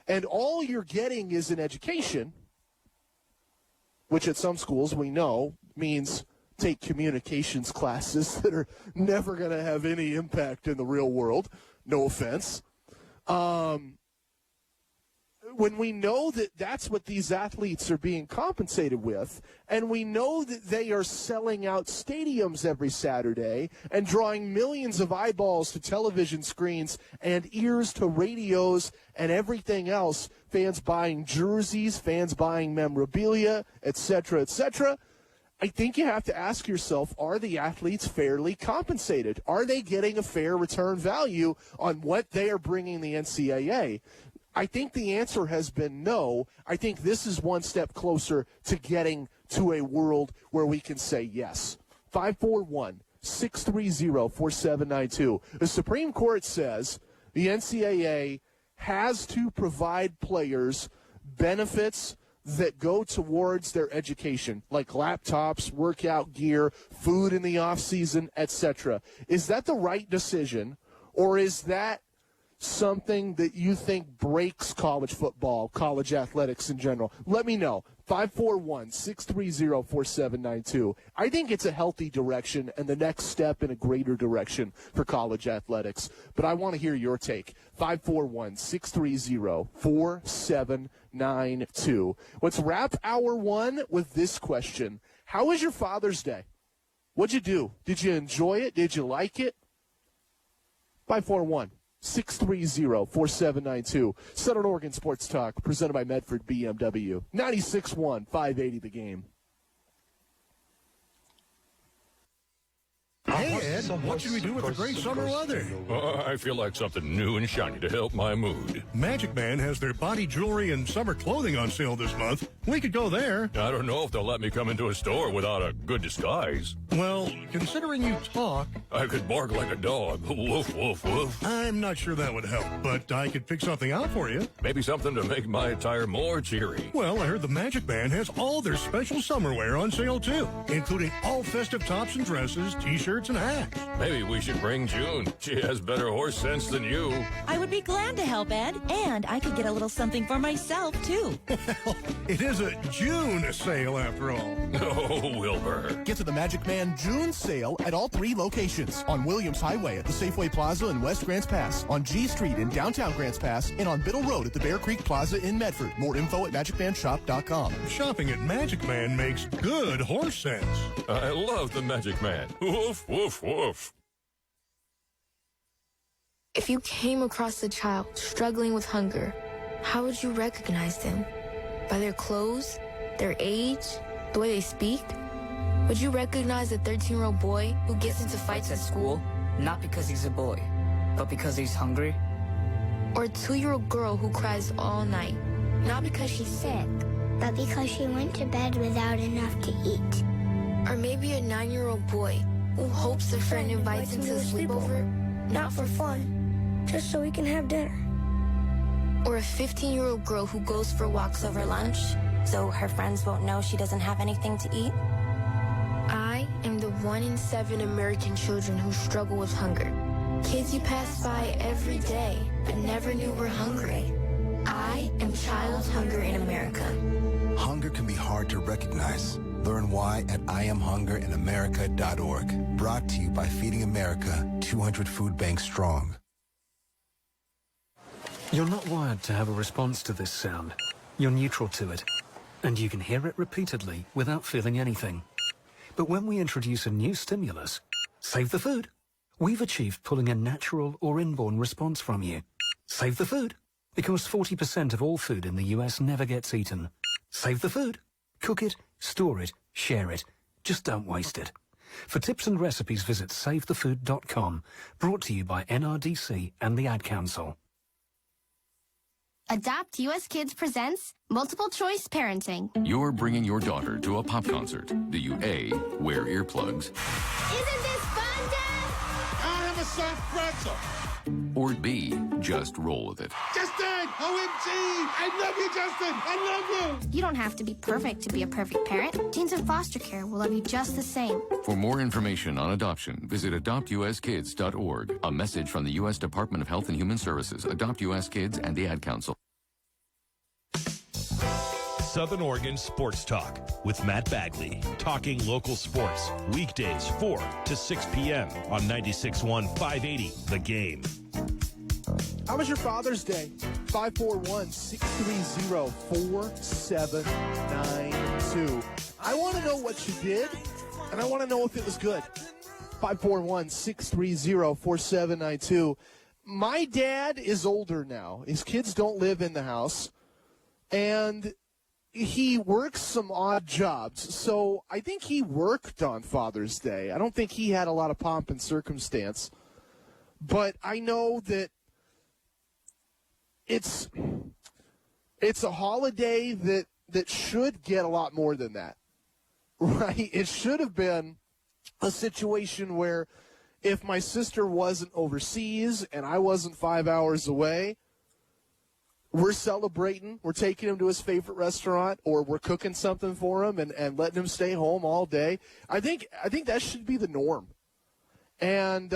and all you're getting is an education, which at some schools we know means take communications classes that are never going to have any impact in the real world. No offense. When we know that that's what these athletes are being compensated with, and we know that they are selling out stadiums every Saturday and drawing millions of eyeballs to television screens and ears to radios and everything else, fans buying jerseys, fans buying memorabilia, etc., I think you have to ask yourself, are the athletes fairly compensated? Are they getting a fair return value on what they are bringing the NCAA? I think the answer has been no. I think this is one step closer to getting to a world where we can say yes. 541-630-4792. The Supreme Court says the NCAA has to provide players benefits that go towards their education, like laptops, workout gear, food in the off-season, etc. Is that the right decision, or is that something that you think breaks college football, college athletics in general? Let me know. 541-630-4792. I think it's a healthy direction and the next step in a greater direction for college athletics. But I want to hear your take. 541-630-4792. Let's wrap hour one with this question. How was your Father's Day? What'd you do? Did you enjoy it? Did you like it? 541 630-4792. Southern Oregon Sports Talk, presented by Medford BMW. 96.1, 580 The Game. Hey, Ed, what should we do with the great summer weather? I feel like something new and shiny to help my mood. Magic Man has their body jewelry and summer clothing on sale this month. We could go there. I don't know if they'll let me come into a store without a good disguise. Well, considering you talk... I could bark like a dog. Woof, woof, woof. I'm not sure that would help, but I could pick something out for you. Maybe something to make my attire more cheery. Well, I heard the Magic Man has all their special summer wear on sale, too, including all festive tops and dresses, t-shirts, and hats. Maybe we should bring June. She has better horse sense than you. I would be glad to help, Ed, and I could get a little something for myself, too. Well, it is a June sale, after all. Oh, Wilbur. Get to the Magic Man June sale at all 3 locations. On Williams Highway at the Safeway Plaza in West Grants Pass, on G Street in downtown Grants Pass, and on Biddle Road at the Bear Creek Plaza in Medford. More info at magicmanshop.com. Shopping at Magic Man makes good horse sense. I love the Magic Man. Woof, woof, woof. If you came across a child struggling with hunger, how would you recognize them? By their clothes, their age, the way they speak? Would you recognize a 13-year-old boy who gets into fights at school? Not because he's a boy, but because he's hungry? Or a 2-year-old girl who cries all night? Not because she's sick, but because she went to bed without enough to eat. Or maybe a 9-year-old boy who hopes a friend invites him to a sleepover, not for fun, just so we can have dinner. Or a 15-year-old girl who goes for walks over lunch, so her friends won't know she doesn't have anything to eat? I am the 1 in 7 American children who struggle with hunger. Kids you pass by every day, but never knew were hungry. I am Child Hunger in America. Hunger can be hard to recognize. Learn why at IamHungerInAmerica.org. Brought to you by Feeding America, 200 food banks strong. You're not wired to have a response to this sound. You're neutral to it, and you can hear it repeatedly without feeling anything. But when we introduce a new stimulus, Save the Food, we've achieved pulling a natural or inborn response from you. Save the Food, because 40% of all food in the US never gets eaten. Save the Food. Cook it, store it, share it. Just don't waste it. For tips and recipes, visit SaveTheFood.com. Brought to you by NRDC and the Ad Council. Adopt US Kids presents Multiple Choice Parenting. You're bringing your daughter to a pop concert. Do you A, wear earplugs? Isn't this fun, Dad? I have a soft pretzel. Or B, just roll with it? Justin! OMG! I love you, Justin! I love you! You don't have to be perfect to be a perfect parent. Teens in foster care will love you just the same. For more information on adoption, visit adoptuskids.org. A message from the U.S. Department of Health and Human Services, Adopt U.S. Kids, and the Ad Council. Southern Oregon Sports Talk with Matt Bagley. Talking local sports. Weekdays 4 to 6 p.m. on 96.1 580 The Game. How was your Father's Day? 541-630-4792. I want to know what you did, and I want to know if it was good. 541-630-4792. My dad is older now. His kids don't live in the house, and he works some odd jobs. So I think he worked on Father's Day. I don't think he had a lot of pomp and circumstance. But I know that it's a holiday that should get a lot more than that, right? It should have been a situation where if my sister wasn't overseas and I wasn't 5 hours away, we're celebrating, we're taking him to his favorite restaurant, or we're cooking something for him and letting him stay home all day. I think that should be the norm. And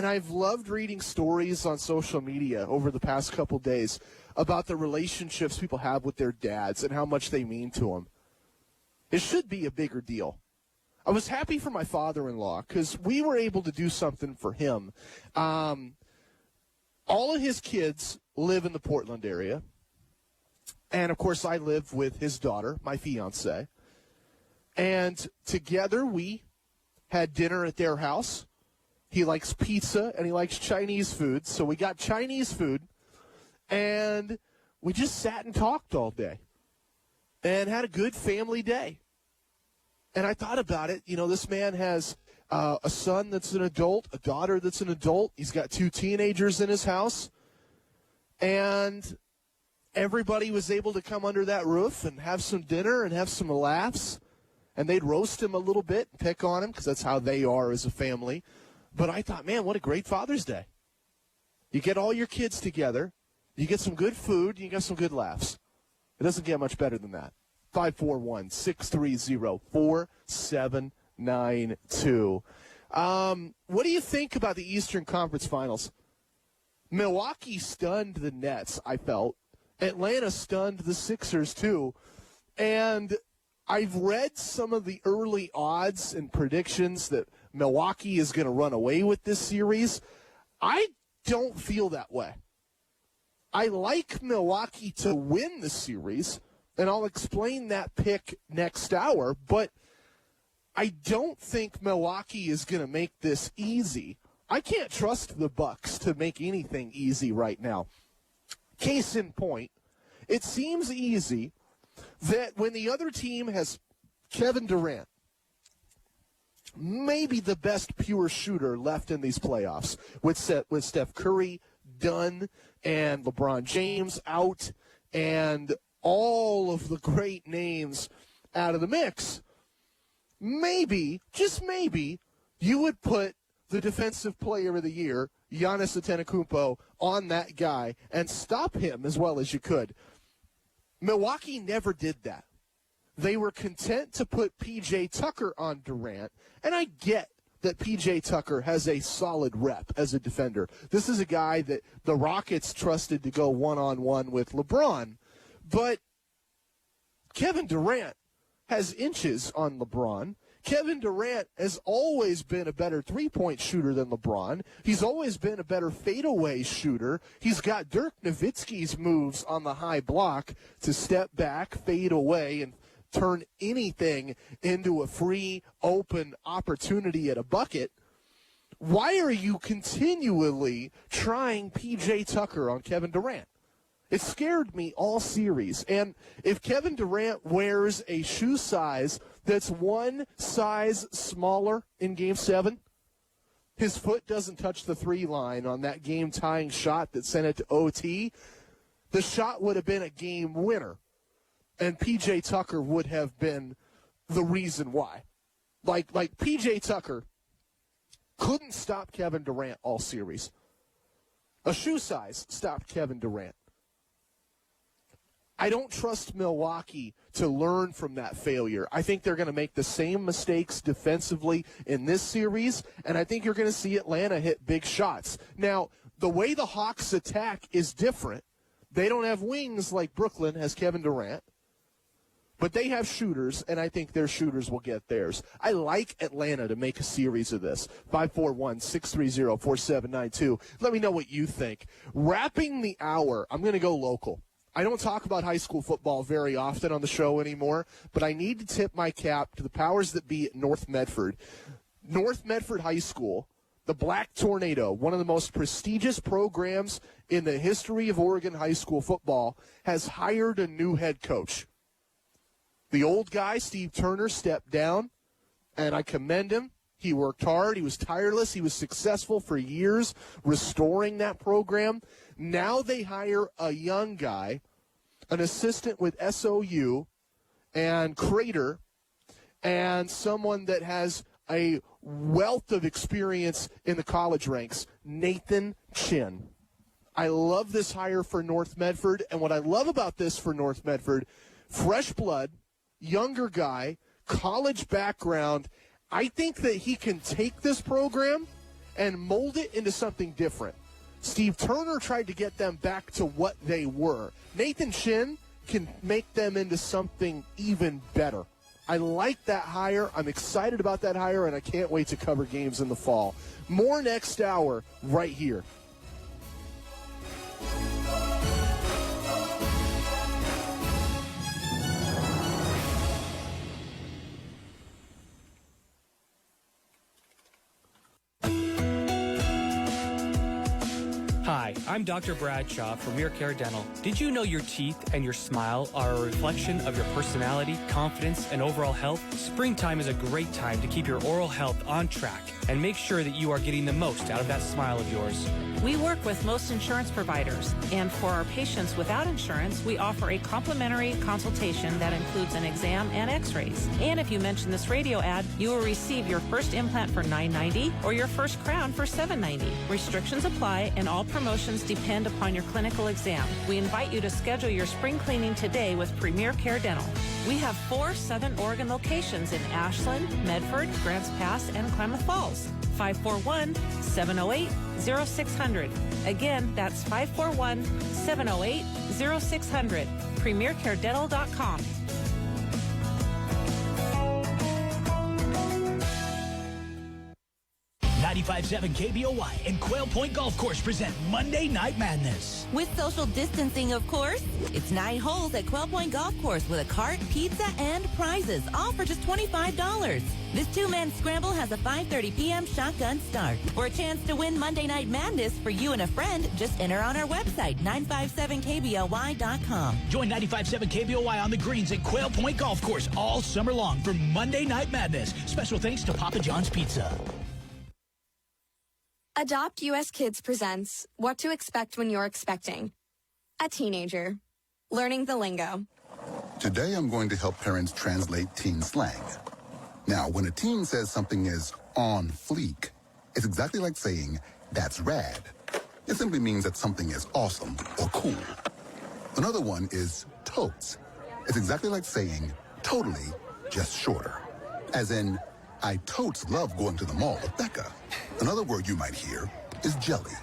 I've loved reading stories on social media over the past couple days about the relationships people have with their dads and how much they mean to them. It should be a bigger deal. I was happy for my father-in-law because we were able to do something for him. All of his kids live in the Portland area. And, of course, I live with his daughter, my fiancée. And together we had dinner at their house. He likes pizza, and he likes Chinese food. So we got Chinese food, and we just sat and talked all day and had a good family day. And I thought about it. You know, this man has a son that's an adult, a daughter that's an adult. He's got 2 teenagers in his house. And everybody was able to come under that roof and have some dinner and have some laughs. And they'd roast him a little bit and pick on him because that's how they are as a family. But I thought, man, what a great Father's Day. You get all your kids together. You get some good food. You get some good laughs. It doesn't get much better than that. 541-630-4792. What do you think about the Eastern Conference Finals? Milwaukee stunned the Nets, I felt. Atlanta stunned the Sixers, too. And I've read some of the early odds and predictions that Milwaukee is going to run away with this series. I don't feel that way. I like Milwaukee to win the series, and I'll explain that pick next hour, but I don't think Milwaukee is going to make this easy. I can't trust the Bucks to make anything easy right now. Case in point, it seems easy that when the other team has Kevin Durant, maybe the best pure shooter left in these playoffs, with Steph Curry done and LeBron James out and all of the great names out of the mix, maybe, just maybe, you would put the Defensive Player of the Year, Giannis Antetokounmpo, on that guy and stop him as well as you could. Milwaukee never did that. They were content to put P.J. Tucker on Durant, and I get that P.J. Tucker has a solid rep as a defender. This is a guy that the Rockets trusted to go one-on-one with LeBron, but Kevin Durant has inches on LeBron. Kevin Durant has always been a better three-point shooter than LeBron. He's always been a better fadeaway shooter. He's got Dirk Nowitzki's moves on the high block to step back, fade away, and turn anything into a free, open opportunity at a bucket. Why are you continually trying P.J. Tucker on Kevin Durant? It scared me all series. And if Kevin Durant wears a shoe size that's one size smaller in Game 7, his foot doesn't touch the 3 line on that game-tying shot that sent it to OT, the shot would have been a game winner. And P.J. Tucker would have been the reason why. Like P.J. Tucker couldn't stop Kevin Durant all series. A shoe size stopped Kevin Durant. I don't trust Milwaukee to learn from that failure. I think they're going to make the same mistakes defensively in this series, and I think you're going to see Atlanta hit big shots. Now, the way the Hawks attack is different. They don't have wings like Brooklyn has Kevin Durant, but they have shooters, and I think their shooters will get theirs. I like Atlanta to make a series of this. 541-630-4792. Let me know what you think. Wrapping the hour, I'm going to go local. I don't talk about high school football very often on the show anymore, but I need to tip my cap to the powers that be at North Medford. North Medford High School, the Black Tornado, one of the most prestigious programs in the history of Oregon high school football, has hired a new head coach. The old guy, Steve Turner, stepped down, and I commend him. He worked hard. He was tireless. He was successful for years restoring that program. Now they hire a young guy, an assistant with SOU and Crater, and someone that has a wealth of experience in the college ranks, Nathan Chin. I love this hire for North Medford, and what I love about this for North Medford, fresh blood, younger guy, college background. I think that he can take this program and mold it into something different. Steve Turner tried to get them back to what they were. Nathan Chin can make them into something even better. I like that hire. I'm excited about that hire, and I can't wait to cover games in the fall. More next hour right here. I'm Dr. Bradshaw from Mere Care Dental. Did you know your teeth and your smile are a reflection of your personality, confidence, and overall health? Springtime is a great time to keep your oral health on track and make sure that you are getting the most out of that smile of yours. We work with most insurance providers, and for our patients without insurance, we offer a complimentary consultation that includes an exam and x-rays. And if you mention this radio ad, you will receive your first implant for $9.90 or your first crown for $7.90. Restrictions apply, and all promotions depend upon your clinical exam. We invite you to schedule your spring cleaning today with Premier Care Dental. We have 4 Southern Oregon locations in Ashland, Medford, Grants Pass, and Klamath Falls. 541-708-0600. Again, that's 541-708-0600. PremierCareDental.com. 95.7 KBOY and Quail Point Golf Course present Monday Night Madness. With social distancing, of course. It's 9 holes at Quail Point Golf Course with a cart, pizza, and prizes, all for just $25. This 2-man scramble has a 5:30 p.m. shotgun start. For a chance to win Monday Night Madness for you and a friend, just enter on our website, 957KBOY.com. Join 95.7 KBOY on the greens at Quail Point Golf Course all summer long for Monday Night Madness. Special thanks to Papa John's Pizza. Adopt US Kids presents What to Expect When You're Expecting. A teenager. Learning the lingo. Today I'm going to help parents translate teen slang. Now, when a teen says something is on fleek, it's exactly like saying, that's rad. It simply means that something is awesome or cool. Another one is totes. It's exactly like saying, totally, just shorter. As in, I totes love going to the mall with Becca. Another word you might hear is jelly.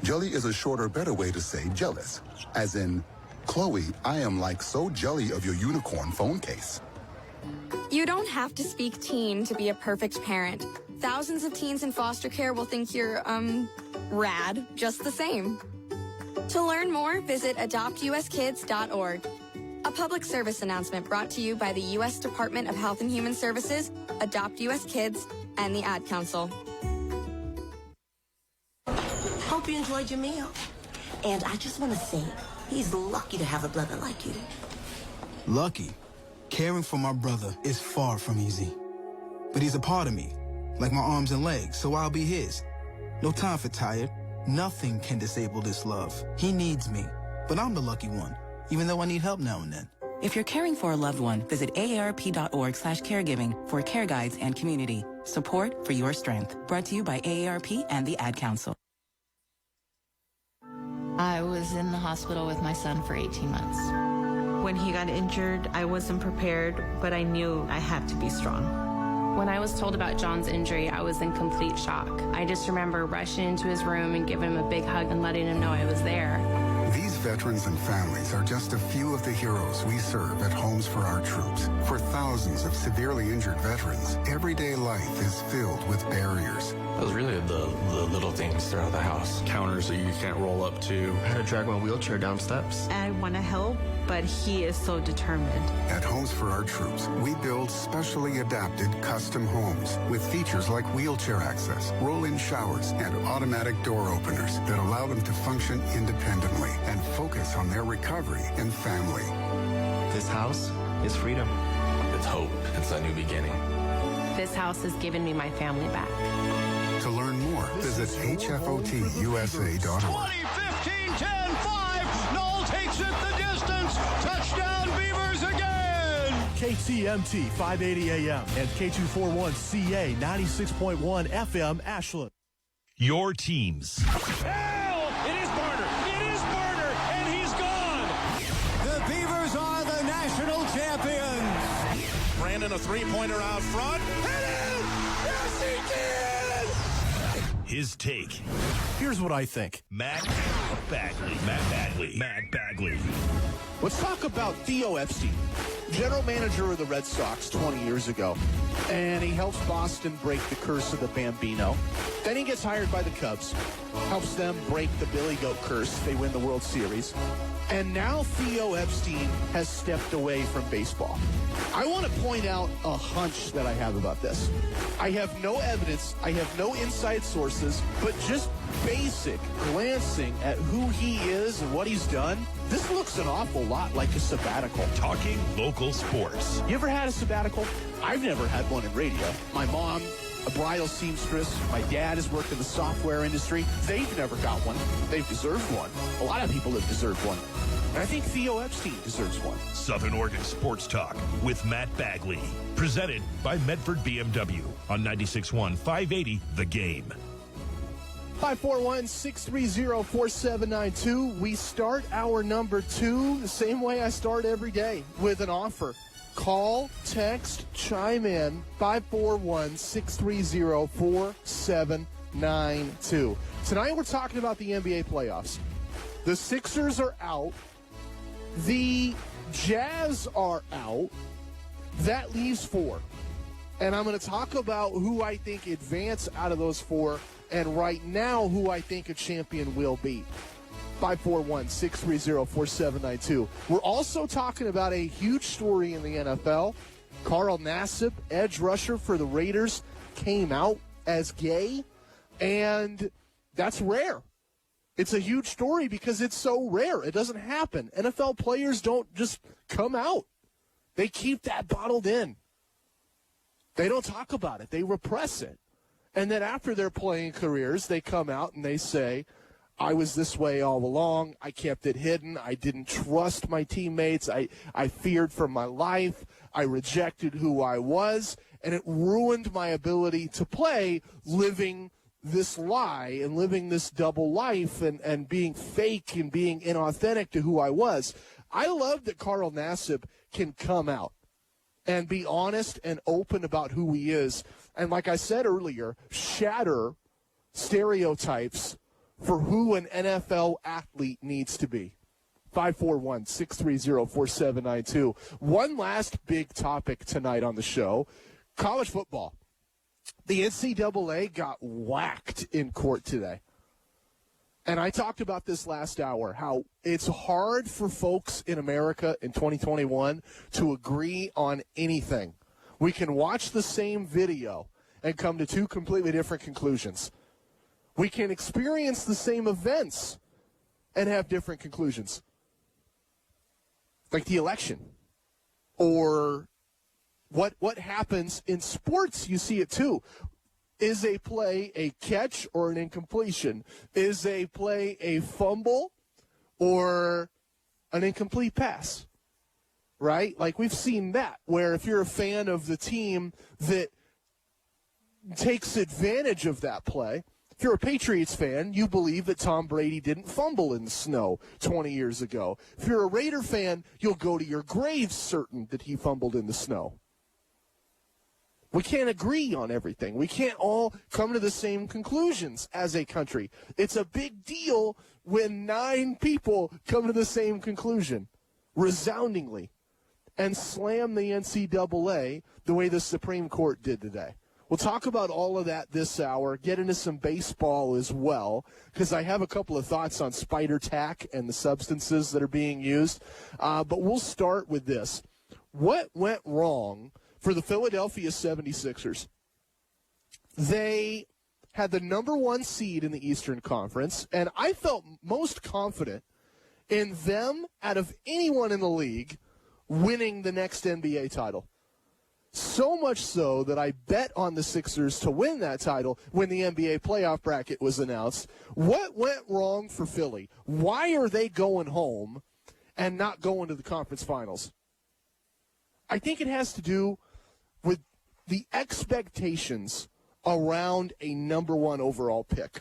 Jelly is a shorter, better way to say jealous. As in, Chloe, I am like so jelly of your unicorn phone case. You don't have to speak teen to be a perfect parent. Thousands of teens in foster care will think you're, rad, just the same. To learn more, visit adoptuskids.org. A public service announcement brought to you by the U.S. Department of Health and Human Services, Adopt U.S. Kids, and the Ad Council. Hope you enjoyed your meal. And I just want to say, he's lucky to have a brother like you. Lucky? Caring for my brother is far from easy. But he's a part of me, like my arms and legs, so I'll be his. No time for tired. Nothing can disable this love. He needs me, but I'm the lucky one, even though I need help now and then. If you're caring for a loved one, visit aarp.org/caregiving for care guides and community. Support for your strength. Brought to you by AARP and the Ad Council. I was in the hospital with my son for 18 months. When he got injured, I wasn't prepared, but I knew I had to be strong. When I was told about John's injury, I was in complete shock. I just remember rushing into his room and giving him a big hug and letting him know I was there. These veterans and families are just a few of the heroes we serve at Homes for Our Troops. For thousands of severely injured veterans, everyday life is filled with barriers. It was really the little things throughout the house. Counters that you can't roll up to. I had to drag my wheelchair down steps. I want to help, but he is so determined. At Homes for Our Troops, we build specially adapted custom homes with features like wheelchair access, roll-in showers, and automatic door openers that allow them to function independently and focus on their recovery and family. This house is freedom. It's hope. It's a new beginning. This house has given me my family back. To learn more, visit hfotusa.org. 10-5. Knoll takes it the distance. Touchdown Beavers again. KTMT 580 AM and K241CA 96.1 FM Ashland. Your teams. It is Barner. It is Barner, and he's gone. The Beavers are the national champions. Brandon, a three-pointer out front. Hit it! Yes, he did! His take. Here's what I think. Matt Bagley. Let's talk about Theo Epstein, general manager of the Red Sox 20 years ago. And he helps Boston break the curse of the Bambino. Then he gets hired by the Cubs, helps them break the Billy Goat curse. They win the World Series. And now Theo Epstein has stepped away from baseball. I want to point out a hunch that I have about this. I have no evidence. I have no inside sources, but just basic glancing at who he is and what he's done, this looks an awful lot like a sabbatical. Talking local sports. You ever had a sabbatical? I've never had one in radio. My mom, a bridal seamstress. My dad has worked in the software industry. They've never got one. They've deserved one. A lot of people have deserved one. And I think Theo Epstein deserves one. Southern Oregon Sports Talk with Matt Bagley. Presented by Medford BMW on 96.1 580 The Game. 541-630-4792. We start our number 2 the same way I start every day, with an offer. Call, text, chime in, 541-630-4792. Tonight we're talking about the NBA playoffs. The Sixers are out. The Jazz are out. That leaves 4. And I'm going to talk about who I think advance out of those 4, and right now who I think a champion will be. 541-630-4792. We're also talking about a huge story in the NFL. Carl Nassib, edge rusher for the Raiders, came out as gay, and that's rare. It's a huge story because it's so rare. It doesn't happen. NFL players don't just come out. They keep that bottled in. They don't talk about it. They repress it. And then after their playing careers, they come out and they say, I was this way all along. I kept it hidden. I didn't trust my teammates. I feared for my life. I rejected who I was. And it ruined my ability to play, living this lie and living this double life and being fake and being inauthentic to who I was. I love that Carl Nassib can come out and be honest and open about who he is. And like I said earlier, shatter stereotypes for who an NFL athlete needs to be. 541-630-4792. One last big topic tonight on the show, college football. The NCAA got whacked in court today. And I talked about this last hour, how it's hard for folks in America in 2021 to agree on anything. We can watch the same video and come to 2 completely different conclusions. We can experience the same events and have different conclusions. Like the election. Or what happens in sports, you see it too. Is a play a catch or an incompletion? Is a play a fumble or an incomplete pass? Right? Like we've seen that, where if you're a fan of the team that takes advantage of that play, if you're a Patriots fan, you believe that Tom Brady didn't fumble in the snow 20 years ago. If you're a Raider fan, you'll go to your grave certain that he fumbled in the snow. We can't agree on everything. We can't all come to the same conclusions as a country. It's a big deal when 9 people come to the same conclusion, resoundingly, and slam the NCAA the way the Supreme Court did today. We'll talk about all of that this hour, get into some baseball as well, because I have a couple of thoughts on spider tack and the substances that are being used. But we'll start with this. What went wrong for the Philadelphia 76ers? They had the number 1 seed in the Eastern Conference, and I felt most confident in them out of anyone in the league winning the next NBA title. So much so that I bet on the Sixers to win that title when the NBA playoff bracket was announced. What went wrong for Philly? Why are they going home and not going to the conference finals? I think it has to do with the expectations around a number 1 overall pick.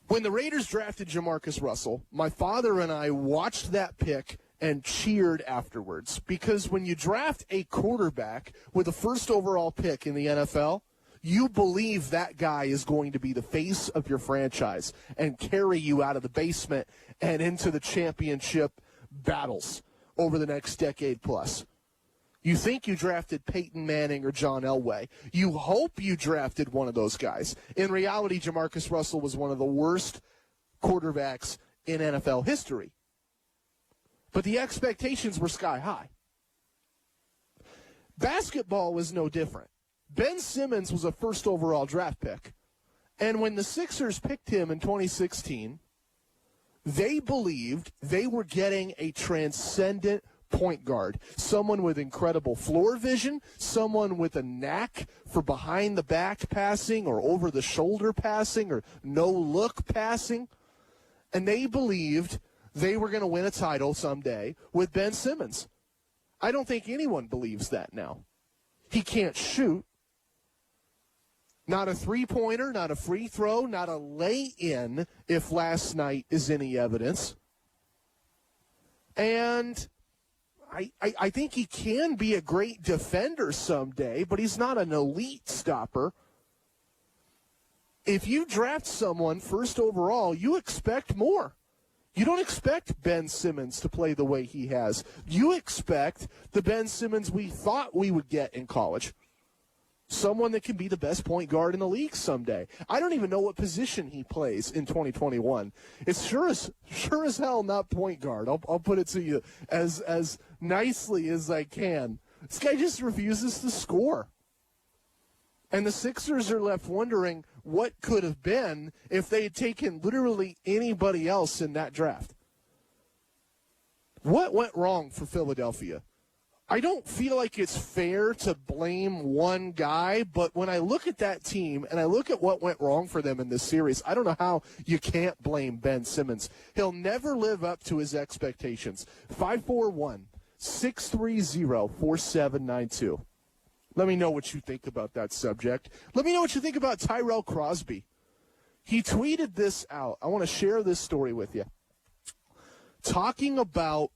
When the Raiders drafted Jamarcus Russell, my father and I watched that pick and cheered afterwards, because when you draft a quarterback with the first overall pick in the NFL, you believe that guy is going to be the face of your franchise and carry you out of the basement and into the championship battles over the next decade plus. You think you drafted Peyton Manning or John Elway. You hope you drafted one of those guys. In reality, Jamarcus Russell was one of the worst quarterbacks in NFL history. But the expectations were sky high. Basketball was no different. Ben Simmons was a first overall draft pick. And when the Sixers picked him in 2016, they believed they were getting a transcendent point guard, someone with incredible floor vision, someone with a knack for behind-the-back passing or over-the-shoulder passing or no-look passing. And they believed they were going to win a title someday with Ben Simmons. I don't think anyone believes that now. He can't shoot. Not a three-pointer, not a free throw, not a lay-in, if last night is any evidence. And I think he can be a great defender someday, but he's not an elite stopper. If you draft someone first overall, you expect more. You don't expect Ben Simmons to play the way he has. You expect the Ben Simmons we thought we would get in college. Someone that can be the best point guard in the league someday. I don't even know what position he plays in 2021. It's sure as hell not point guard. I'll put it to you as nicely as I can. This guy just refuses to score. And the Sixers are left wondering what could have been if they had taken literally anybody else in that draft. What went wrong for Philadelphia? I don't feel like it's fair to blame one guy, but when I look at that team and I look at what went wrong for them in this series, I don't know how you can't blame Ben Simmons. He'll never live up to his expectations. 541-630-4792. Let me know what you think about that subject. Let me know what you think about Tyrell Crosby. He tweeted this out. I want to share this story with you. Talking about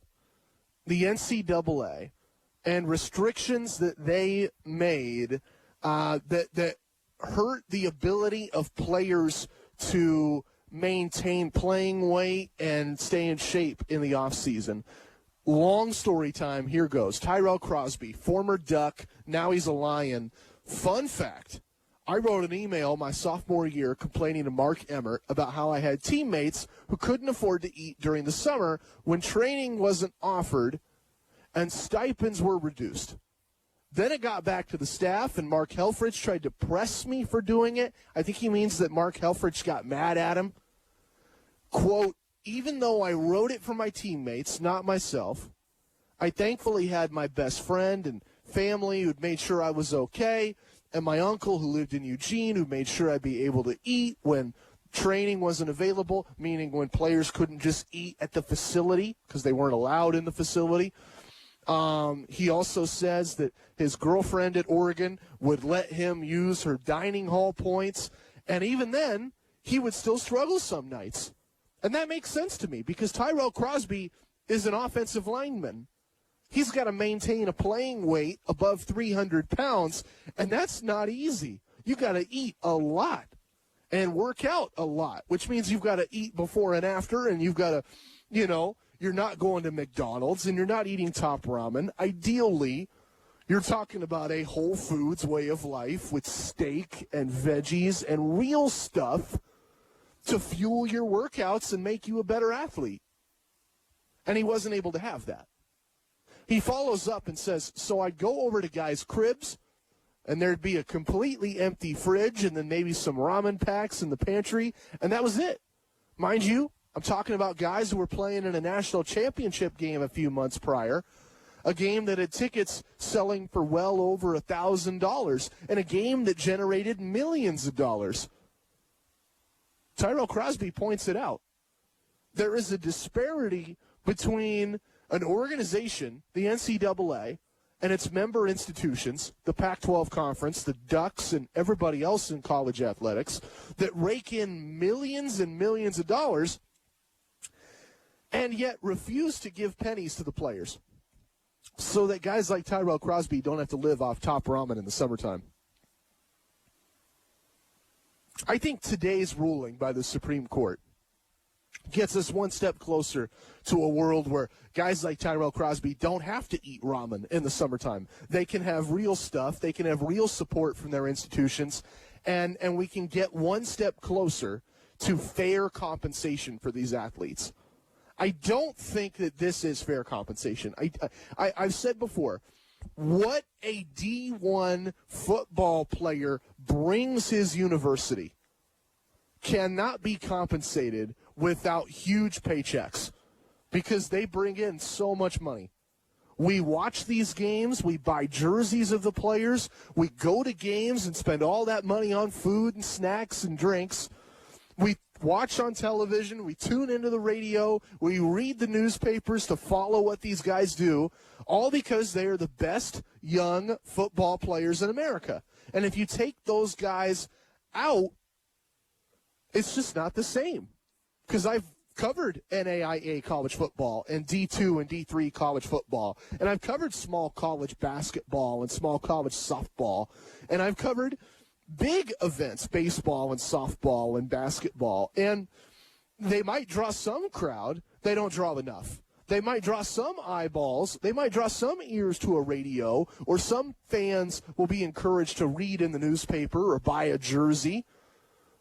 the NCAA and restrictions that they made that hurt the ability of players to maintain playing weight and stay in shape in the offseason. Long story time, here goes. Tyrell Crosby, former Duck, now he's a Lion. Fun fact, I wrote an email my sophomore year complaining to Mark Emmert about how I had teammates who couldn't afford to eat during the summer when training wasn't offered and stipends were reduced. Then it got back to the staff, and Mark Helfrich tried to press me for doing it. I think he means that Mark Helfrich got mad at him. Quote, even though I wrote it for my teammates, not myself, I thankfully had my best friend and family who'd made sure I was okay, and my uncle who lived in Eugene who made sure I'd be able to eat when training wasn't available, meaning when players couldn't just eat at the facility because they weren't allowed in the facility. He also says that his girlfriend at Oregon would let him use her dining hall points, and even then, he would still struggle some nights. And that makes sense to me because Tyrell Crosby is an offensive lineman. He's got to maintain a playing weight above 300 pounds, and that's not easy. You got to eat a lot and work out a lot, which means you've got to eat before and after, and you've got to, you're not going to McDonald's and you're not eating Top Ramen. Ideally, you're talking about a Whole Foods way of life with steak and veggies and real stuff to fuel your workouts and make you a better athlete. And he wasn't able to have that. He follows up and says, so I'd go over to guys' cribs, and there'd be a completely empty fridge and then maybe some ramen packs in the pantry, and that was it. Mind you, I'm talking about guys who were playing in a national championship game a few months prior, a game that had tickets selling for well over $1,000, and a game that generated millions of dollars. Tyrell Crosby points it out. There is a disparity between an organization, the NCAA, and its member institutions, the Pac-12 Conference, the Ducks, and everybody else in college athletics, that rake in millions and millions of dollars and yet refuse to give pennies to the players so that guys like Tyrell Crosby don't have to live off Top Ramen in the summertime. I think today's ruling by the Supreme Court gets us one step closer to a world where guys like Tyrell Crosby don't have to eat ramen in the summertime. They can have real stuff. They can have real support from their institutions, and we can get one step closer to fair compensation for these athletes. I don't think that this is fair compensation. I've said before, what a D1 football player brings his university cannot be compensated without huge paychecks because they bring in so much money. We watch these games. We buy jerseys of the players. We go to games and spend all that money on food and snacks and drinks. We watch on television. We tune into the radio. We read the newspapers to follow what these guys do, all because they are the best young football players in America. And if you take those guys out, it's just not the same. Because I've covered NAIA college football and D2 and D3 college football. And I've covered small college basketball and small college softball. And I've covered big events, baseball and softball and basketball. And they might draw some crowd. They don't draw enough. They might draw some eyeballs. They might draw some ears to a radio, or some fans will be encouraged to read in the newspaper or buy a jersey.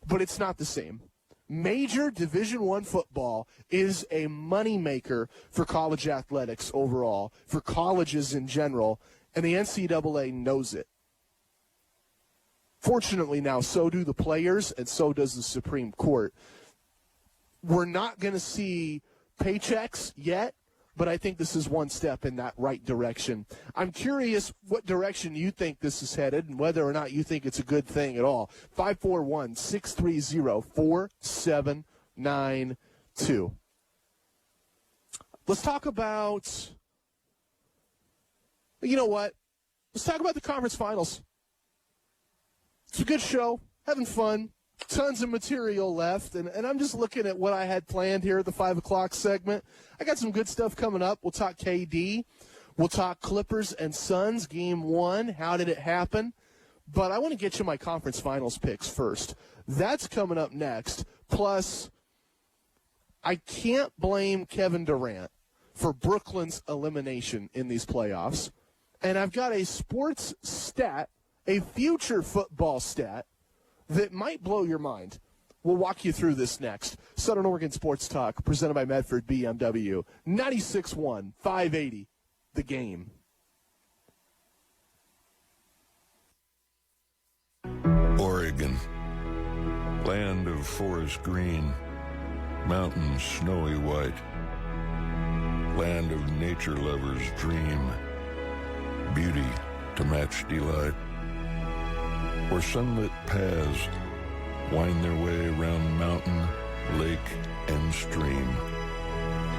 But it's not the same. Major Division I football is a moneymaker for college athletics overall, for colleges in general, and the NCAA knows it. Fortunately now, so do the players, and so does the Supreme Court. We're not going to see paychecks yet, but I think this is one step in that right direction. I'm curious what direction you think this is headed and whether or not you think it's a good thing at all. 541-630-4792. Let's talk about, you know what? Let's talk about the conference finals. It's a good show, having fun. Tons of material left, and I'm just looking at what I had planned here at the 5 o'clock segment. I got some good stuff coming up. We'll talk KD. We'll talk Clippers and Suns, Game 1. How did it happen? But I want to get you my conference finals picks first. That's coming up next. Plus, I can't blame Kevin Durant for Brooklyn's elimination in these playoffs. And I've got a sports stat, a future football stat, that might blow your mind. We'll walk you through this next. Southern Oregon Sports Talk, presented by Medford BMW. 96.1, 580, The Game. Oregon, land of forest green, mountains snowy white, land of nature lovers' dream, beauty to match delight, where sunlit paths wind their way around mountain, lake, and stream.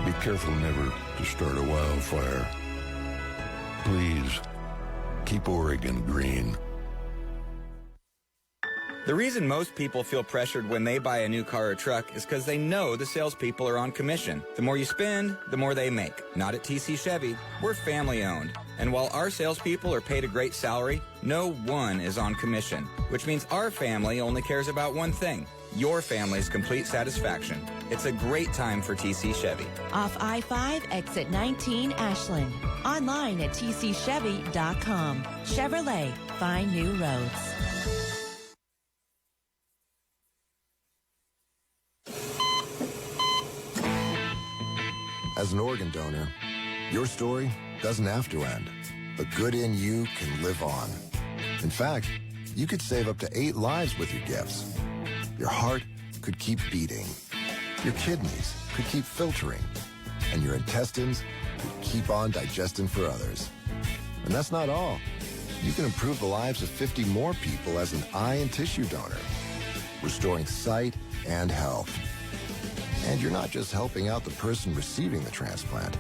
Be careful never to start a wildfire. Please, keep Oregon green. The reason most people feel pressured when they buy a new car or truck is because they know the salespeople are on commission. The more you spend, the more they make. Not at TC Chevy. We're family owned. And while our salespeople are paid a great salary, no one is on commission, which means our family only cares about one thing: your family's complete satisfaction. It's a great time for TC Chevy. Off I-5, exit 19, Ashland. Online at tcchevy.com. Chevrolet, find new roads. As an organ donor, your story doesn't have to end. The good in you can live on. In fact, you could save up to 8 lives with your gifts. Your heart could keep beating. Your kidneys could keep filtering. And your intestines could keep on digesting for others. And that's not all. You can improve the lives of 50 more people as an eye and tissue donor, restoring sight and health. And you're not just helping out the person receiving the transplant.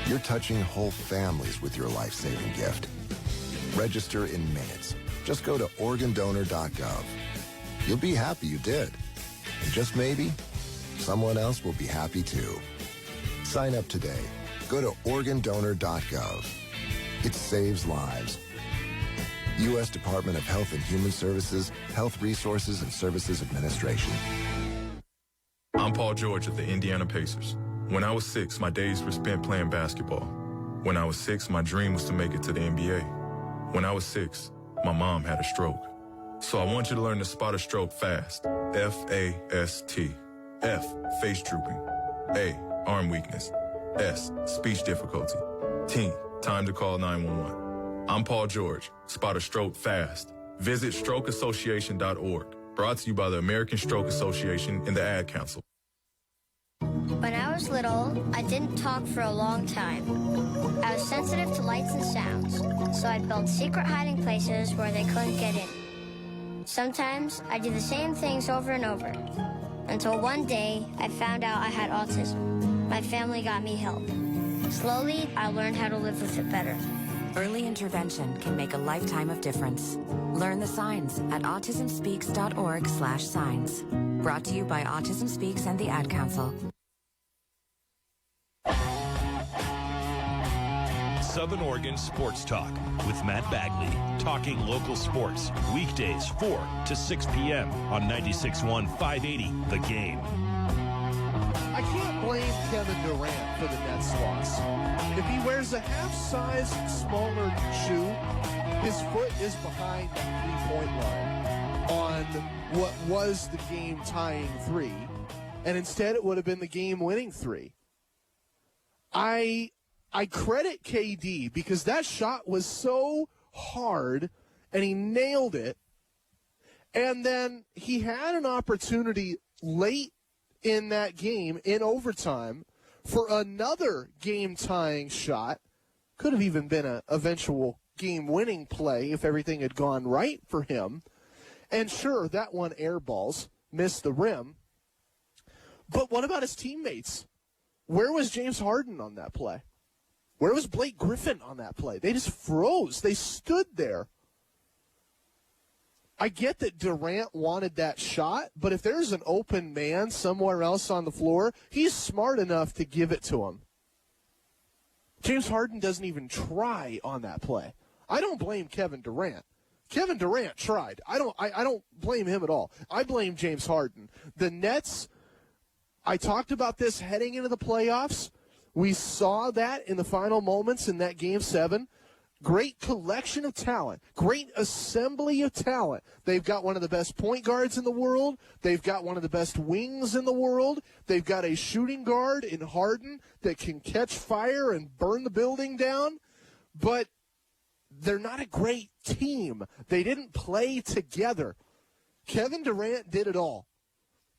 You're touching whole families with your life-saving gift. Register in minutes. Just go to organdonor.gov. You'll be happy you did. And just maybe, someone else will be happy too. Sign up today. Go to organdonor.gov. It saves lives. U.S. Department of Health and Human Services, Health Resources and Services Administration. I'm Paul George of the Indiana Pacers. When I was 6, my days were spent playing basketball. When I was 6, my dream was to make it to the NBA. When I was 6, my mom had a stroke. So I want you to learn to spot a stroke fast. F-A-S-T. F, face drooping. A, arm weakness. S, speech difficulty. T, time to call 911. I'm Paul George. Spot a stroke fast. Visit strokeassociation.org. Brought to you by the American Stroke Association and the Ad Council. When I was little, I didn't talk for a long time. I was sensitive to lights and sounds, so I'd build secret hiding places where they couldn't get in. Sometimes I'd do the same things over and over, until one day I found out I had autism. My family got me help. Slowly, I learned how to live with it better. Early intervention can make a lifetime of difference. Learn the signs at autismspeaks.org/signs. Brought to you by Autism Speaks and the Ad Council. Southern Oregon Sports Talk with Matt Bagley. Talking local sports. Weekdays 4 to 6 p.m. on 96.1 580 The Game. I can't blame Kevin Durant for the Nets loss. If he wears a half-size smaller shoe, his foot is behind the three-point line on what was the game-tying three, and instead it would have been the game-winning three. I credit KD because that shot was so hard, and he nailed it, and then he had an opportunity late in that game, in overtime, for another game-tying shot. Could have even been an eventual game-winning play if everything had gone right for him. And sure, that one airballs, missed the rim. But what about his teammates? Where was James Harden on that play? Where was Blake Griffin on that play? They just froze. They stood there. I get that Durant wanted that shot, but if there's an open man somewhere else on the floor, he's smart enough to give it to him. James Harden doesn't even try on that play. I don't blame Kevin Durant. Kevin Durant tried. I don't blame him at all. I blame James Harden. The Nets, I talked about this heading into the playoffs. We saw that in the final moments in that Game 7. Great collection of talent. Great assembly of talent. They've got one of the best point guards in the world. They've got one of the best wings in the world. They've got a shooting guard in Harden that can catch fire and burn the building down. But they're not a great team. They didn't play together. Kevin Durant did it all.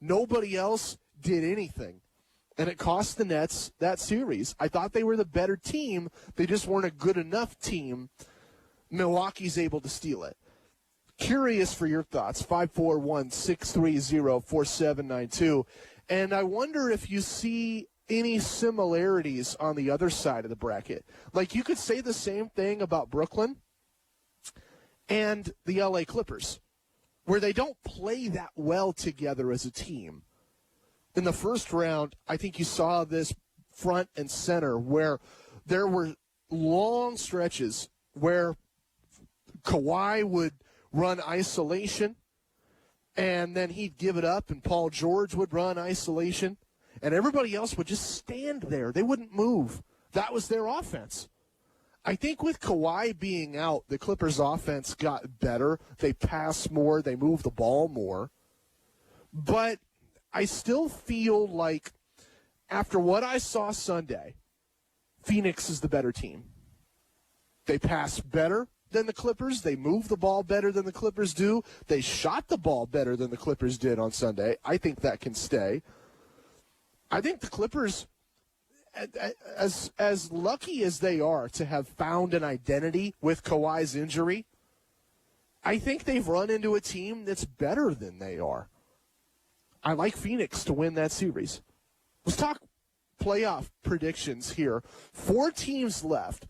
Nobody else did anything. And it cost the Nets that series. I thought they were the better team. They just weren't a good enough team. Milwaukee's able to steal it. Curious for your thoughts. 541-630-4792. And I wonder if you see any similarities on the other side of the bracket. Like, you could say the same thing about Brooklyn and the LA Clippers, where they don't play that well together as a team. In the first round, I think you saw this front and center where there were long stretches where Kawhi would run isolation and then he'd give it up and Paul George would run isolation and everybody else would just stand there. They wouldn't move. That was their offense. I think with Kawhi being out, the Clippers' offense got better. They passed more. They moved the ball more. But I still feel like after what I saw Sunday, Phoenix is the better team. They pass better than the Clippers. They move the ball better than the Clippers do. They shot the ball better than the Clippers did on Sunday. I think that can stay. I think the Clippers, as lucky as they are to have found an identity with Kawhi's injury, I think they've run into a team that's better than they are. I like Phoenix to win that series. Let's talk playoff predictions here. 4 teams left.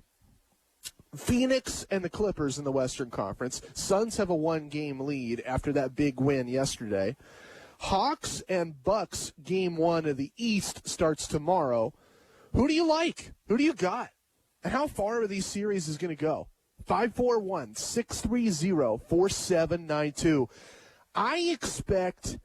Phoenix and the Clippers in the Western Conference. Suns have a 1-game lead after that big win yesterday. Hawks and Bucks, Game 1 of the East starts tomorrow. Who do you like? Who do you got? And how far are these series is going to go? 541-630-4792. I expect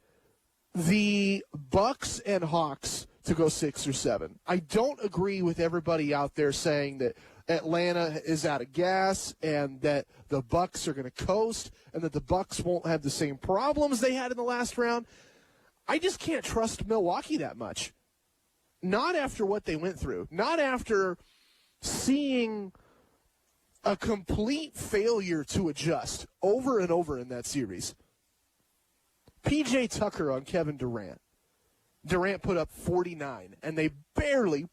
the Bucks and Hawks to go 6 or 7. I don't agree with everybody out there saying that Atlanta is out of gas and that the Bucks are going to coast and that the Bucks won't have the same problems they had in the last round. I just can't trust Milwaukee that much. Not after what they went through. Not after seeing a complete failure to adjust over and over in that series. P.J. Tucker on Kevin Durant. Durant put up 49, and they barely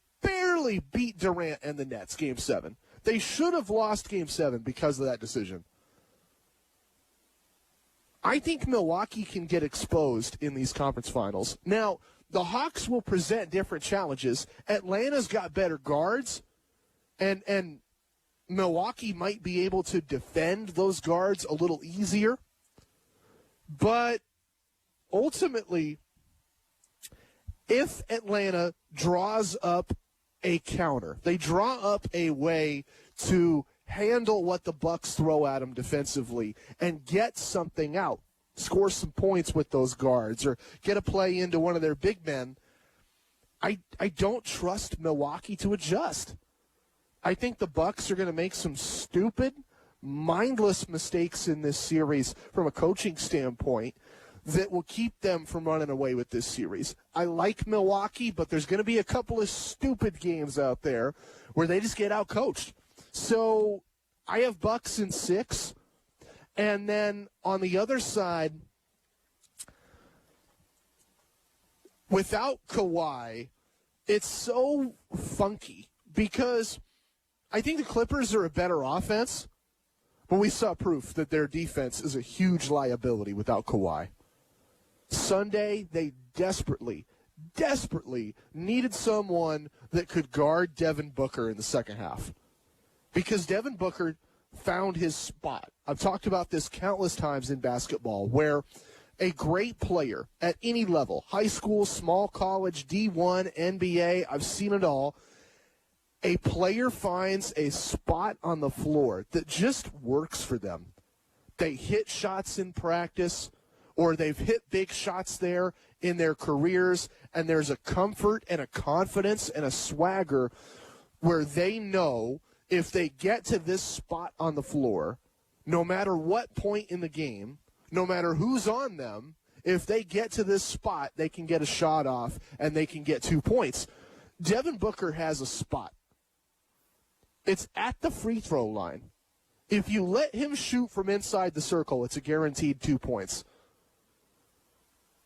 beat Durant and the Nets Game 7. They should have lost Game 7 because of that decision. I think Milwaukee can get exposed in these conference finals. Now, the Hawks will present different challenges. Atlanta's got better guards, and Milwaukee might be able to defend those guards a little easier. But ultimately, if Atlanta draws up a counter, they draw up a way to handle what the Bucks throw at them defensively and get something out, score some points with those guards or get a play into one of their big men, I don't trust Milwaukee to adjust. I think the Bucks are going to make some stupid, mindless mistakes in this series from a coaching standpoint that will keep them from running away with this series. I like Milwaukee, but there's going to be a couple of stupid games out there where they just get out-coached. So I have Bucks in 6. And then on the other side, without Kawhi, it's so funky because I think the Clippers are a better offense, but we saw proof that their defense is a huge liability without Kawhi. Sunday, they desperately needed someone that could guard Devin Booker in the second half. Because Devin Booker found his spot. I've talked about this countless times in basketball, where a great player at any level, high school, small college, D1, NBA, I've seen it all, a player finds a spot on the floor that just works for them. They hit shots in practice, or they've hit big shots there in their careers, and there's a comfort and a confidence and a swagger where they know if they get to this spot on the floor, no matter what point in the game, no matter who's on them, if they get to this spot, they can get a shot off and they can get 2 points. Devin Booker has a spot. It's at the free throw line. If you let him shoot from inside the circle, it's a guaranteed 2 points.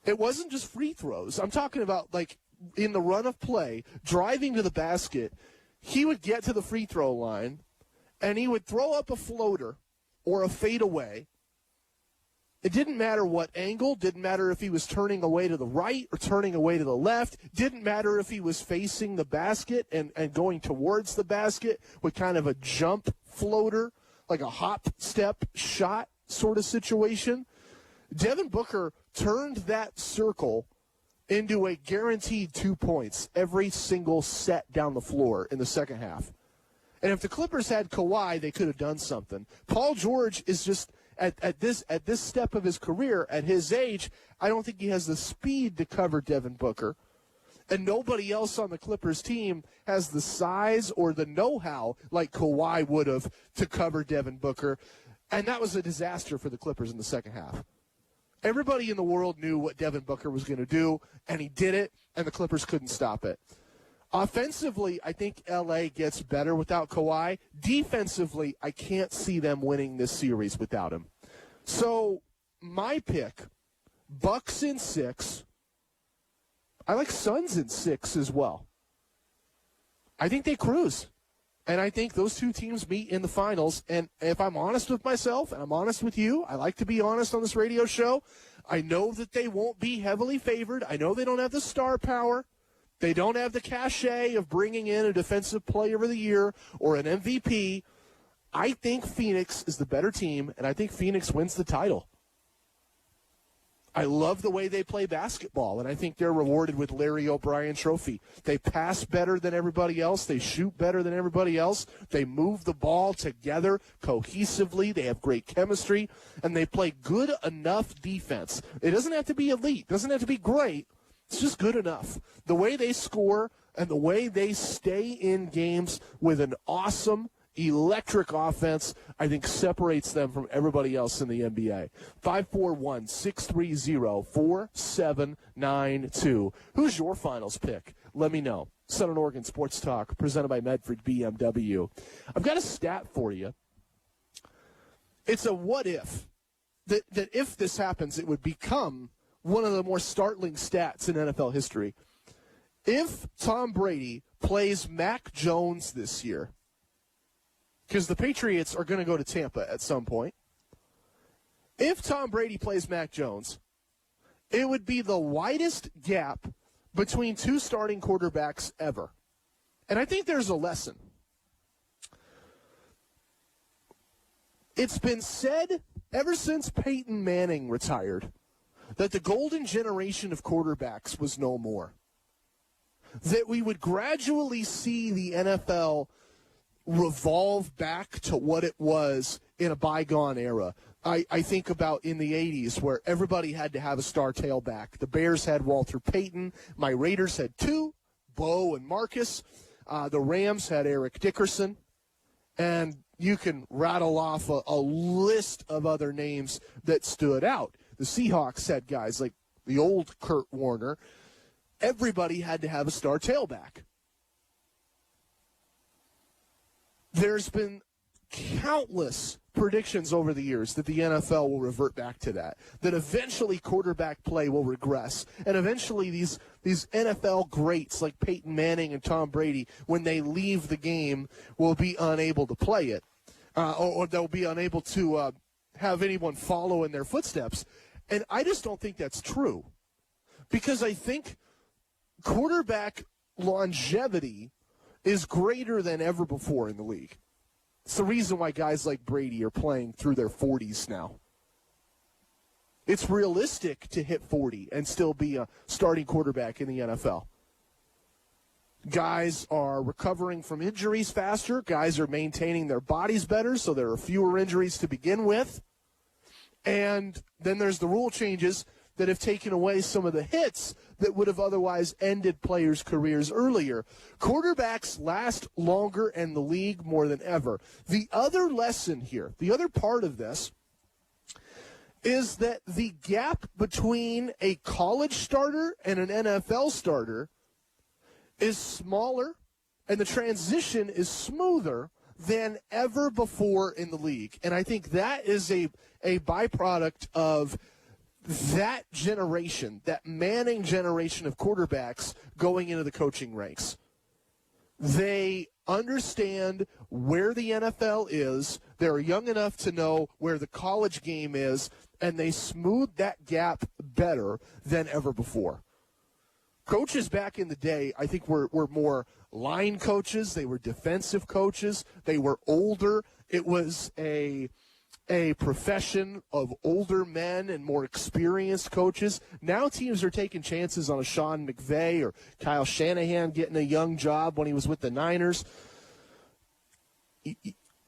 It wasn't just free throws. I'm talking about, like, in the run of play, driving to the basket, he would get to the free throw line, and he would throw up a floater or a fadeaway. It didn't matter what angle, didn't matter if he was turning away to the right or turning away to the left, didn't matter if he was facing the basket and going towards the basket with kind of a jump floater, like a hop step shot sort of situation. Devin Booker turned that circle into a guaranteed 2 points every single set down the floor in the second half. And if the Clippers had Kawhi, they could have done something. Paul George is just at this step of his career, at his age, I don't think he has the speed to cover Devin Booker. And nobody else on the Clippers team has the size or the know-how like Kawhi would have to cover Devin Booker. And that was a disaster for the Clippers in the second half. Everybody in the world knew what Devin Booker was going to do, and he did it, and the Clippers couldn't stop it. Offensively, I think L.A. gets better without Kawhi. Defensively, I can't see them winning this series without him. So, my pick, Bucks in 6. I like Suns in 6 as well. I think they cruise. And I think those two teams meet in the finals. And if I'm honest with myself, and I'm honest with you, I like to be honest on this radio show, I know that they won't be heavily favored. I know they don't have the star power. They don't have the cachet of bringing in a defensive player of the year or an MVP. I think Phoenix is the better team, and I think Phoenix wins the title. I love the way they play basketball, and I think they're rewarded with Larry O'Brien Trophy. They pass better than everybody else. They shoot better than everybody else. They move the ball together cohesively. They have great chemistry, and they play good enough defense. It doesn't have to be elite. It doesn't have to be great. It's just good enough. The way they score and the way they stay in games with an awesome, electric offense, I think separates them from everybody else in the NBA. 541-630-4792. Who's your finals pick? Let me know. Southern Oregon Sports Talk, presented by Medford BMW. I've got a stat for you. It's a what if. That if this happens, it would become one of the more startling stats in NFL history. If Tom Brady plays Mac Jones this year, because the Patriots are going to go to Tampa at some point, if Tom Brady plays Mac Jones, it would be the widest gap between two starting quarterbacks ever. And I think there's a lesson. It's been said ever since Peyton Manning retired that the golden generation of quarterbacks was no more. That we would gradually see the NFL revolve back to what it was in a bygone era. I think about in the 80s where everybody had to have a star tailback. The Bears had Walter Payton. My Raiders had two, Bo and Marcus. The Rams had Eric Dickerson. And you can rattle off a list of other names that stood out. The Seahawks had guys like the old Kurt Warner. Everybody had to have a star tailback. There's been countless predictions over the years that the NFL will revert back to that eventually quarterback play will regress, and eventually these NFL greats like Peyton Manning and Tom Brady, when they leave the game, will be unable to play it, or they'll be unable to have anyone follow in their footsteps. And I just don't think that's true, because I think quarterback longevity is greater than ever before in the league. It's the reason why guys like Brady are playing through their 40s now. It's realistic to hit 40 and still be a starting quarterback in the NFL. Guys are recovering from injuries faster. Guys are maintaining their bodies better, so there are fewer injuries to begin with. And then there's the rule changes that have taken away some of the hits that would have otherwise ended players' careers earlier. Quarterbacks last longer in the league more than ever. The other lesson here, the other part of this, is that the gap between a college starter and an NFL starter is smaller, and the transition is smoother than ever before in the league. And I think that is a byproduct of that generation, that Manning generation of quarterbacks going into the coaching ranks. They understand where the NFL is. They're young enough to know where the college game is, and they smooth that gap better than ever before. Coaches back in the day, I think, were more line coaches. They were defensive coaches. They were older. It was a profession of older men and more experienced coaches. Now teams are taking chances on a Sean McVay or Kyle Shanahan getting a young job when he was with the Niners.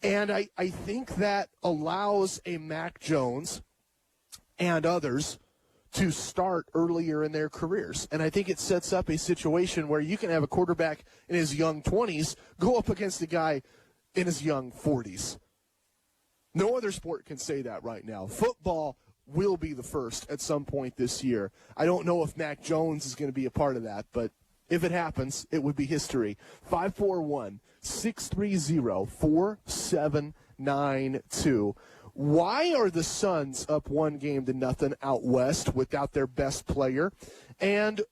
And I think that allows a Mac Jones and others to start earlier in their careers. And I think it sets up a situation where you can have a quarterback in his young 20s go up against a guy in his young 40s. No other sport can say that right now. Football will be the first at some point this year. I don't know if Mac Jones is going to be a part of that, but if it happens, it would be history. 541-630-4792. Why are the Suns up 1-0 out west without their best player? And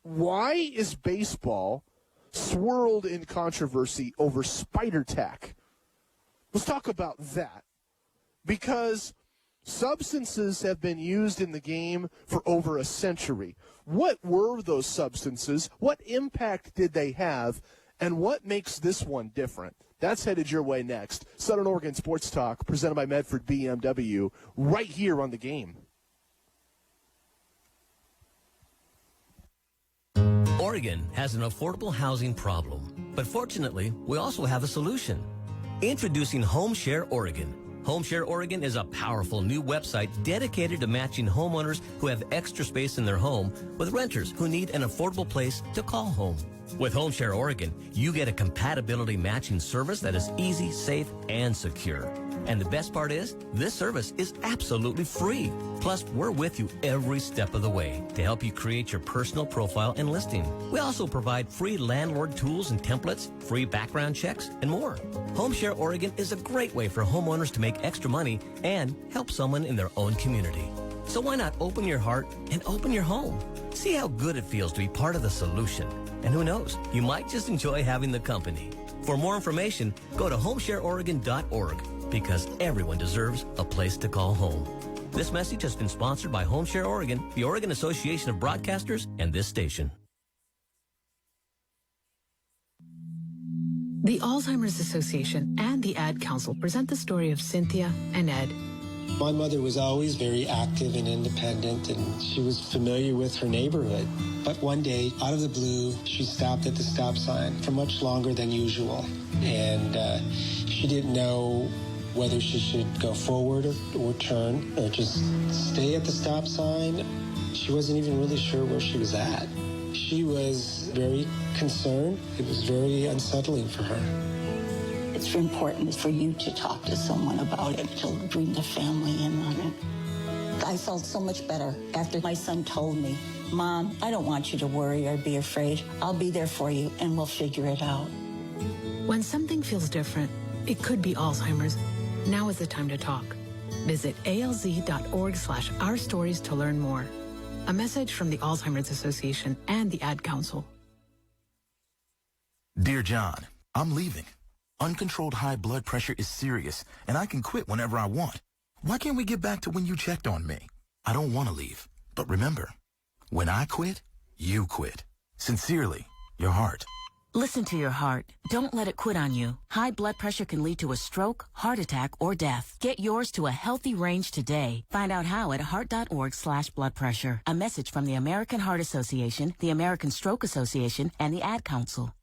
why is baseball swirled in controversy over spider tack? Let's talk about that. Because substances have been used in the game for over a century. What were those substances? What impact did they have? And what makes this one different? That's headed your way next. Southern Oregon Sports Talk, presented by Medford BMW, right here on The Game. Oregon has an affordable housing problem, but fortunately, we also have a solution. Introducing HomeShare Oregon. HomeShare Oregon is a powerful new website dedicated to matching homeowners who have extra space in their home with renters who need an affordable place to call home. With HomeShare Oregon, you get a compatibility matching service that is easy, safe, and secure. And the best part is, this service is absolutely free. Plus, we're with you every step of the way to help you create your personal profile and listing. We also provide free landlord tools and templates, free background checks, and more. HomeShare Oregon is a great way for homeowners to make extra money and help someone in their own community. So why not open your heart and open your home? See how good it feels to be part of the solution. And who knows, you might just enjoy having the company. For more information, go to homeshareoregon.org, because everyone deserves a place to call home. This message has been sponsored by HomeShare Oregon, the Oregon Association of Broadcasters, and this station. The Alzheimer's Association and the Ad Council present the story of Cynthia and Ed. My mother was always very active and independent, and she was familiar with her neighborhood. But one day, out of the blue, she stopped at the stop sign for much longer than usual. And she didn't know whether she should go forward or turn or just stay at the stop sign. She wasn't even really sure where she was at. She was very concerned. It was very unsettling for her. It's important for you to talk to someone about it, to bring the family in on it. I felt so much better after my son told me, Mom, I don't want you to worry or be afraid. I'll be there for you and we'll figure it out. When something feels different, it could be Alzheimer's. Now is the time to talk. Visit alz.org/ourstories to learn more. A message from the Alzheimer's Association and the Ad Council. Dear John, I'm leaving. Uncontrolled high blood pressure is serious, and I can quit whenever I want. Why can't we get back to when you checked on me? I don't want to leave. But remember, when I quit, you quit. Sincerely, your heart. Listen to your heart. Don't let it quit on you. High blood pressure can lead to a stroke, heart attack, or death. Get yours to a healthy range today. Find out how at heart.org/bloodpressure. A message from the American Heart Association, the American Stroke Association, and the Ad Council.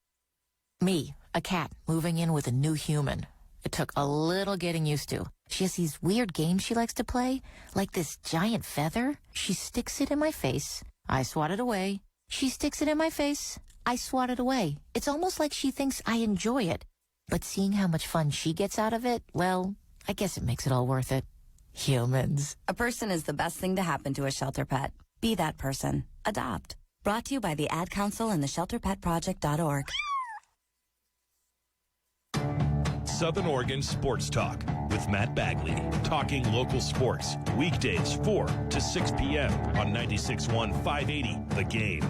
Me, a cat, moving in with a new human. It took a little getting used to. She has these weird games she likes to play, like this giant feather. She sticks it in my face. I swat it away. She sticks it in my face. I swat it away. It's almost like she thinks I enjoy it. But seeing how much fun she gets out of it, well, I guess it makes it all worth it. Humans. A person is the best thing to happen to a shelter pet. Be that person. Adopt. Brought to you by the Ad Council and the ShelterPetProject.org. Southern Oregon Sports Talk with Matt Bagley. Talking local sports. Weekdays 4 to 6 p.m. on 96.1 580 The Game.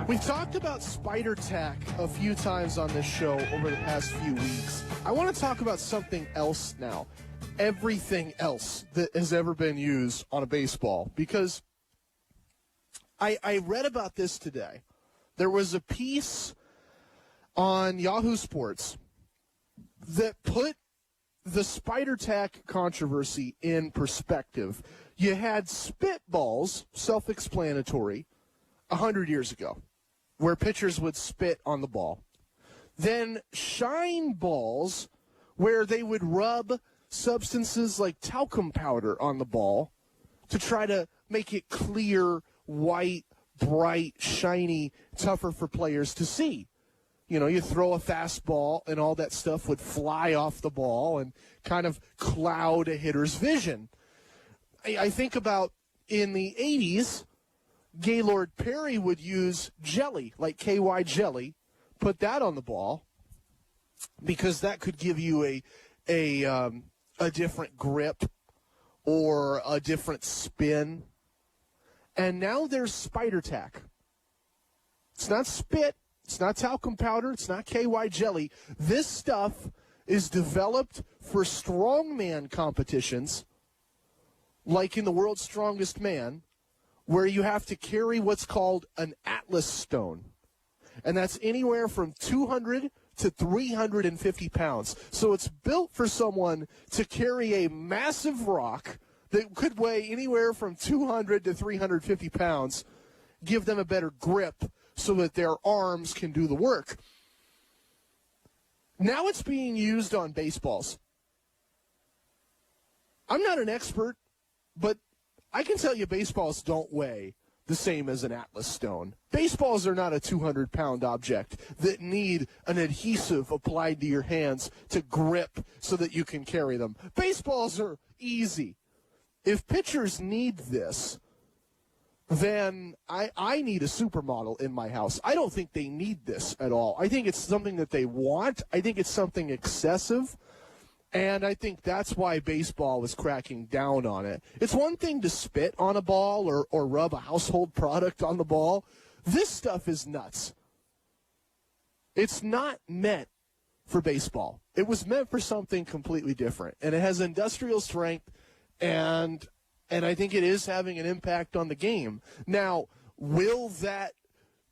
We've talked about spider tack a few times on this show over the past few weeks. I want to talk about something else now. Everything else that has ever been used on a baseball. Because I read about this today. There was a piece on Yahoo Sports that put the spider tack controversy in perspective. You had spitballs, self-explanatory, 100 years ago, where pitchers would spit on the ball. Then shine balls, where they would rub substances like talcum powder on the ball to try to make it clear, white, bright, shiny, tougher for players to see. You know, you throw a fastball and all that stuff would fly off the ball and kind of cloud a hitter's vision. I think about in the 80s, Gaylord Perry would use jelly, like KY jelly, put that on the ball because that could give you a different grip or a different spin. And now there's spider tack. It's not spit. It's not talcum powder. It's not KY jelly. This stuff is developed for strongman competitions, like in the World's Strongest Man, where you have to carry what's called an Atlas stone. And that's anywhere from 200 to 350 pounds. So it's built for someone to carry a massive rock that could weigh anywhere from 200 to 350 pounds, give them a better grip so that their arms can do the work. Now it's being used on baseballs. I'm not an expert, but I can tell you baseballs don't weigh the same as an Atlas stone. Baseballs are not a 200-pound object that need an adhesive applied to your hands to grip so that you can carry them. Baseballs are easy. If pitchers need this, then I need a supermodel in my house. I don't think they need this at all. I think it's something that they want. I think it's something excessive. And I think that's why baseball was cracking down on it. It's one thing to spit on a ball or rub a household product on the ball. This stuff is nuts. It's not meant for baseball. It was meant for something completely different. And it has industrial strength, and I think it is having an impact on the game. Now, will that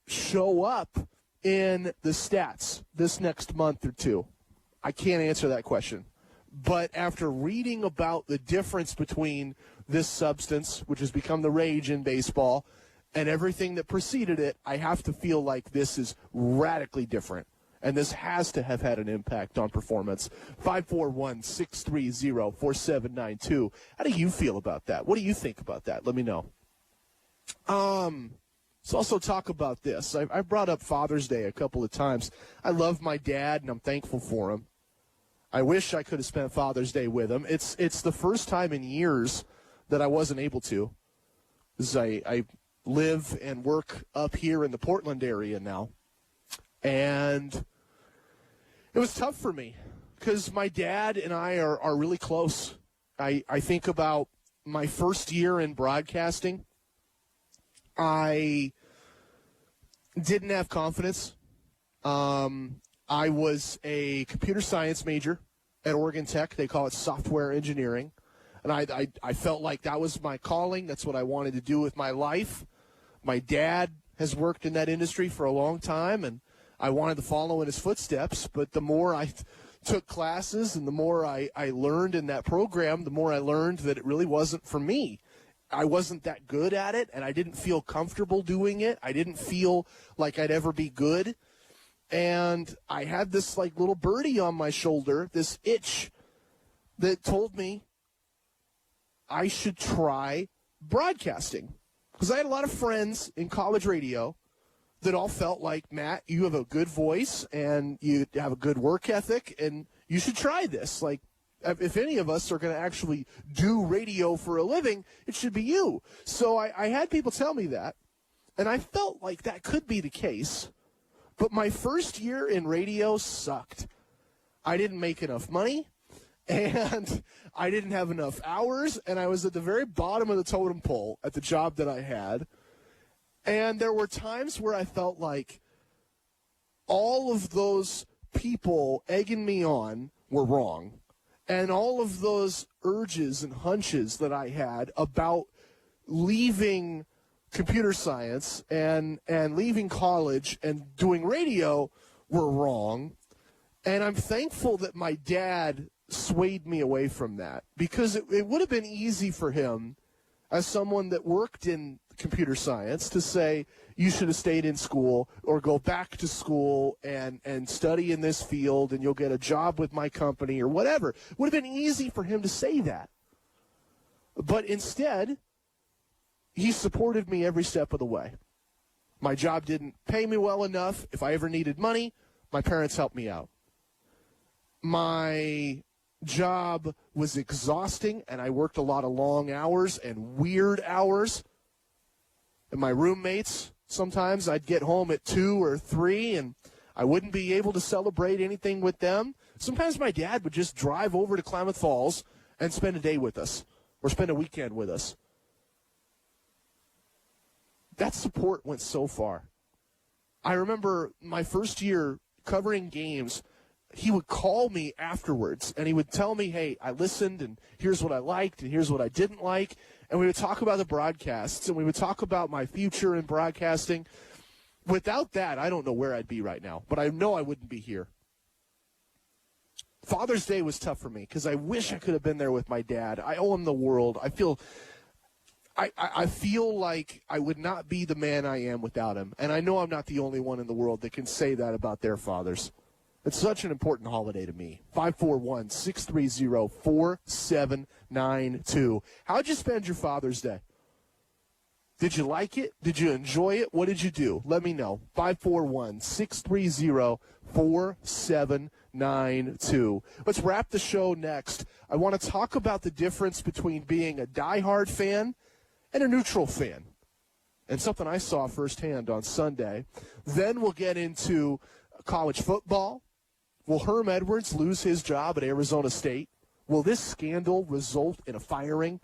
show up in the stats this next month or two? I can't answer that question. But after reading about the difference between this substance, which has become the rage in baseball, and everything that preceded it, I have to feel like this is radically different. And this has to have had an impact on performance. 541-630-4792. How do you feel about that? What do you think about that? Let me know. Let's also talk about this. I brought up Father's Day a couple of times. I love my dad, and I'm thankful for him. I wish I could have spent Father's Day with him. It's the first time in years that I wasn't able to, because I live and work up here in the Portland area now. And it was tough for me because my dad and I are really close. I think about my first year in broadcasting. I didn't have confidence. I was a computer science major at Oregon Tech. They call it software engineering. And I felt like that was my calling. That's what I wanted to do with my life. My dad has worked in that industry for a long time, and I wanted to follow in his footsteps. But the more I took classes and the more I learned in that program, the more I learned that it really wasn't for me. I wasn't that good at it, and I didn't feel comfortable doing it. I didn't feel like I'd ever be good. And I had this like little birdie on my shoulder, this itch that told me I should try broadcasting. Because I had a lot of friends in college radio that all felt like, Matt, you have a good voice and you have a good work ethic and you should try this. Like, if any of us are going to actually do radio for a living, it should be you. So I had people tell me that, and I felt like that could be the case. But my first year in radio sucked. I didn't make enough money, and I didn't have enough hours, and I was at the very bottom of the totem pole at the job that I had. And there were times where I felt like all of those people egging me on were wrong. And all of those urges and hunches that I had about leaving computer science and leaving college and doing radio were wrong. And I'm thankful that my dad swayed me away from that, because it would have been easy for him, as someone that worked in computer science, to say you should have stayed in school or go back to school and study in this field and you'll get a job with my company or whatever. It would have been easy for him to say that. But instead, he supported me every step of the way. My job didn't pay me well enough. If I ever needed money, my parents helped me out. My job was exhausting, and I worked a lot of long hours and weird hours. And my roommates, sometimes I'd get home at 2 or 3, and I wouldn't be able to celebrate anything with them. Sometimes my dad would just drive over to Klamath Falls and spend a day with us or spend a weekend with us. That support went so far. I remember my first year covering games, he would call me afterwards, and he would tell me, hey, I listened, and here's what I liked, and here's what I didn't like. And we would talk about the broadcasts, and we would talk about my future in broadcasting. Without that, I don't know where I'd be right now, but I know I wouldn't be here. Father's Day was tough for me because I wish I could have been there with my dad. I owe him the world. I feel like I would not be the man I am without him. And I know I'm not the only one in the world that can say that about their fathers. It's such an important holiday to me. 541-630-4792. How'd you spend your Father's Day? Did you like it? Did you enjoy it? What did you do? Let me know. 541-630-4792. Let's wrap the show next. I want to talk about the difference between being a diehard fan and a neutral fan, and something I saw firsthand on Sunday. Then we'll get into college football Will Herm Edwards lose his job at Arizona State? Will this scandal result in a firing?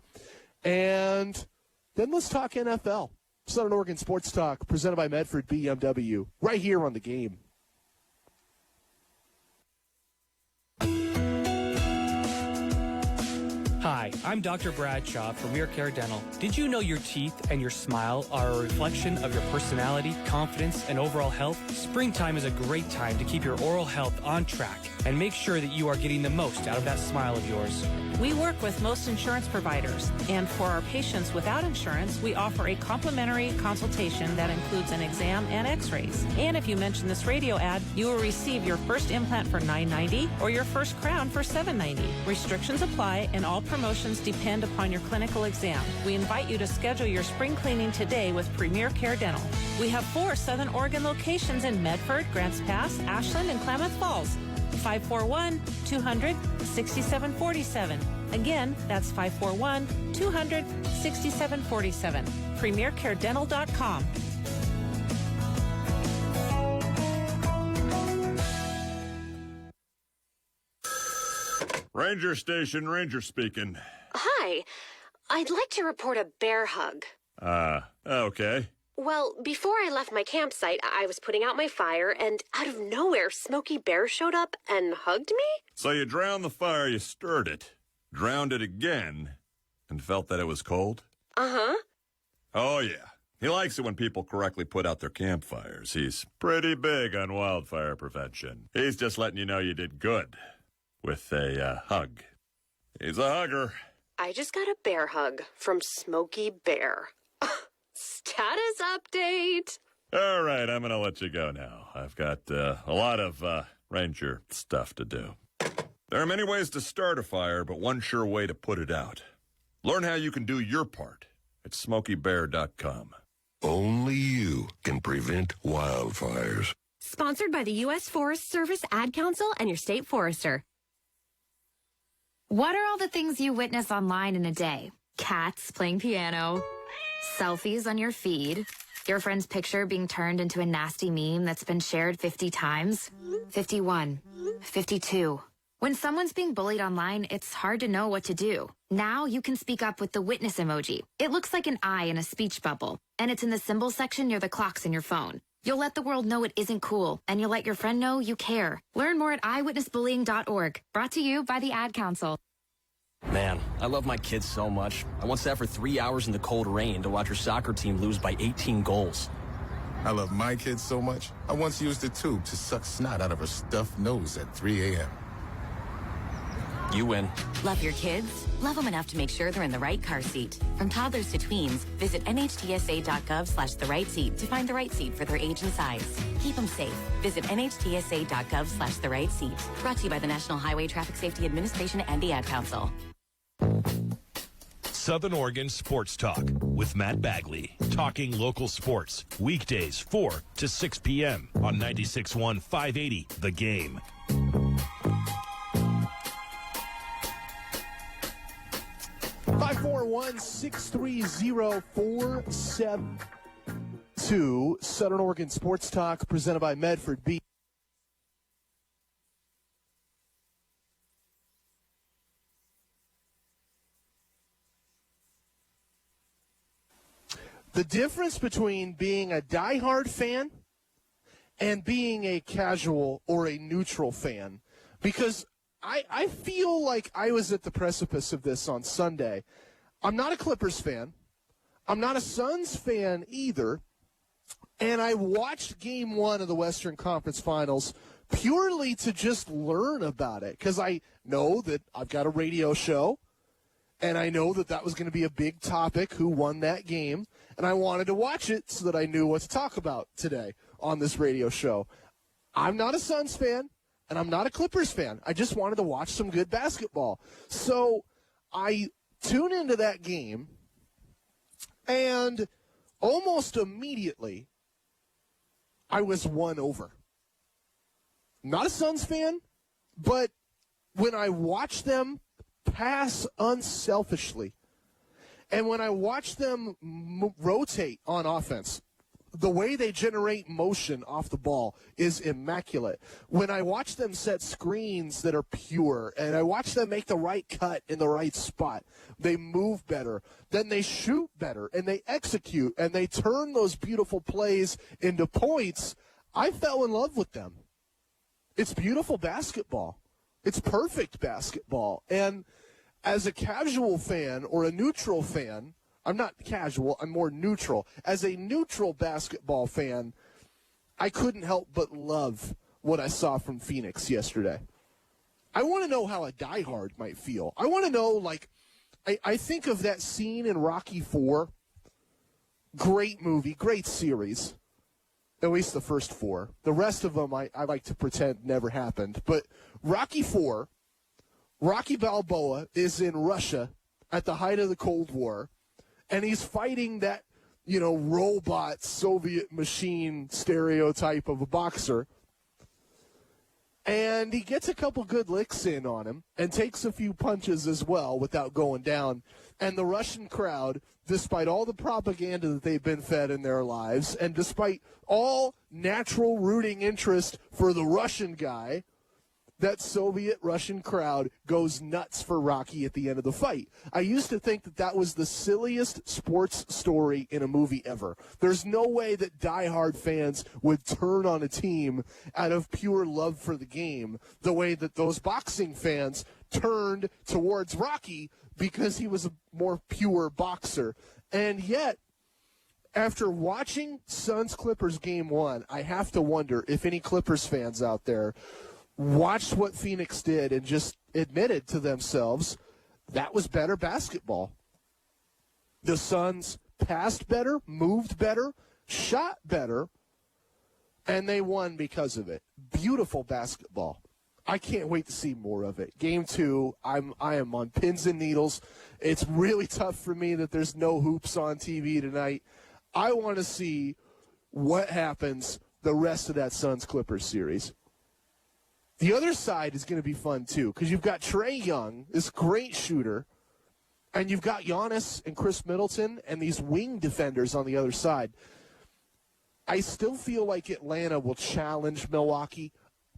And then let's talk NFL. Southern Oregon Sports Talk, presented by Medford BMW, right here on The Game. Hi, I'm Dr. Bradshaw from Mere Care Dental. Did you know your teeth and your smile are a reflection of your personality, confidence, and overall health? Springtime is a great time to keep your oral health on track and make sure that you are getting the most out of that smile of yours. We work with most insurance providers, and for our patients without insurance, we offer a complimentary consultation that includes an exam and x-rays. And if you mention this radio ad, you will receive your first implant for $9.90 or your first crown for $7.90. Restrictions apply, and all promotions depend upon your clinical exam. We invite you to schedule your spring cleaning today with Premier Care Dental. We have 4 Southern Oregon locations in Medford, Grants Pass, Ashland, and Klamath Falls. 541-200-6747. Again, that's 541-200-6747. PremierCareDental.com. Ranger Station, Ranger speaking. Hi. I'd like to report a bear hug. Okay. Well, before I left my campsite, I was putting out my fire, and out of nowhere, Smokey Bear showed up and hugged me? So you drowned the fire, you stirred it, drowned it again, and felt that it was cold? Uh-huh. Oh, yeah. He likes it when people correctly put out their campfires. He's pretty big on wildfire prevention. He's just letting you know you did good with a hug. He's a hugger. I just got a bear hug from Smokey Bear. Status update. All right, I'm going to let you go now. I've got a lot of ranger stuff to do. There are many ways to start a fire, but one sure way to put it out. Learn how you can do your part at SmokeyBear.com. Only you can prevent wildfires. Sponsored by the U.S. Forest Service, Ad Council, and your state forester. What are all the things you witness online in a day? Cats playing piano, selfies on your feed, your friend's picture being turned into a nasty meme that's been shared 50 times, 51, 52. When someone's being bullied online, it's hard to know what to do. Now you can speak up with the witness emoji. It looks like an eye in a speech bubble, and it's in the symbol section near the clocks in your phone. You'll let the world know it isn't cool, and you'll let your friend know you care. Learn more at eyewitnessbullying.org. Brought to you by the Ad Council. Man, I love my kids so much. I once sat for 3 hours in the cold rain to watch her soccer team lose by 18 goals. I love my kids so much, I once used a tube to suck snot out of her stuffed nose at 3 a.m. You win. Love your kids? Love them enough to make sure they're in the right car seat. From toddlers to tweens, visit nhtsa.gov/the-right-seat to find the right seat for their age and size. Keep them safe. Visit nhtsa.gov/the-right-seat. Brought to you by the National Highway Traffic Safety Administration and the Ad Council. Southern Oregon Sports Talk with Matt Bagley. Talking local sports. Weekdays 4 to 6 p.m. on 96.1 580 The Game. Five 541-630-472. Southern Oregon Sports Talk presented by Medford B. The difference between being a diehard fan and being a casual or a neutral fan, because I feel like I was at the precipice of this on Sunday. I'm not a Clippers fan. I'm not a Suns fan either. And I watched Game 1 of the Western Conference Finals purely to just learn about it, because I know that I've got a radio show, and I know that that was going to be a big topic, who won that game, and I wanted to watch it so that I knew what to talk about today on this radio show. I'm not a Suns fan, and I'm not a Clippers fan. I just wanted to watch some good basketball. So I tune into that game, and almost immediately I was won over. Not a Suns fan, but when I watch them pass unselfishly, and when I watch them rotate on offense, The way they generate motion off the ball is immaculate. When I watch them set screens that are pure, and I watch them make the right cut in the right spot, they move better. Then they shoot better, and they execute, and they turn those beautiful plays into points. I fell in love with them. It's beautiful basketball. It's perfect basketball. And as a casual fan or a neutral fan, I'm not casual, I'm more neutral. As a neutral basketball fan, I couldn't help but love what I saw from Phoenix yesterday. I want to know how a diehard might feel. I want to know, like, I think of that scene in Rocky IV. Great movie, great series. At least the first four. The rest of them I like to pretend never happened. But Rocky IV, Rocky Balboa is in Russia at the height of the Cold War, and he's fighting that, robot Soviet machine stereotype of a boxer. And he gets a couple good licks in on him and takes a few punches as well without going down. And the Russian crowd, despite all the propaganda that they've been fed in their lives, and despite all natural rooting interest for the Russian guy, that Soviet-Russian crowd goes nuts for Rocky at the end of the fight. I used to think that was the silliest sports story in a movie ever. There's no way that diehard fans would turn on a team out of pure love for the game the way that those boxing fans turned towards Rocky because he was a more pure boxer. And yet, after watching Suns-Clippers Game 1, I have to wonder if any Clippers fans out there watched what Phoenix did and just admitted to themselves that was better basketball. The Suns passed better, moved better, shot better, and they won because of it. Beautiful basketball. I can't wait to see more of it. Game 2, I am on pins and needles. It's really tough for me that there's no hoops on TV tonight. I want to see what happens the rest of that Suns-Clippers series. The other side is going to be fun, too, because you've got Trae Young, this great shooter, and you've got Giannis and Chris Middleton and these wing defenders on the other side. I still feel like Atlanta will challenge Milwaukee.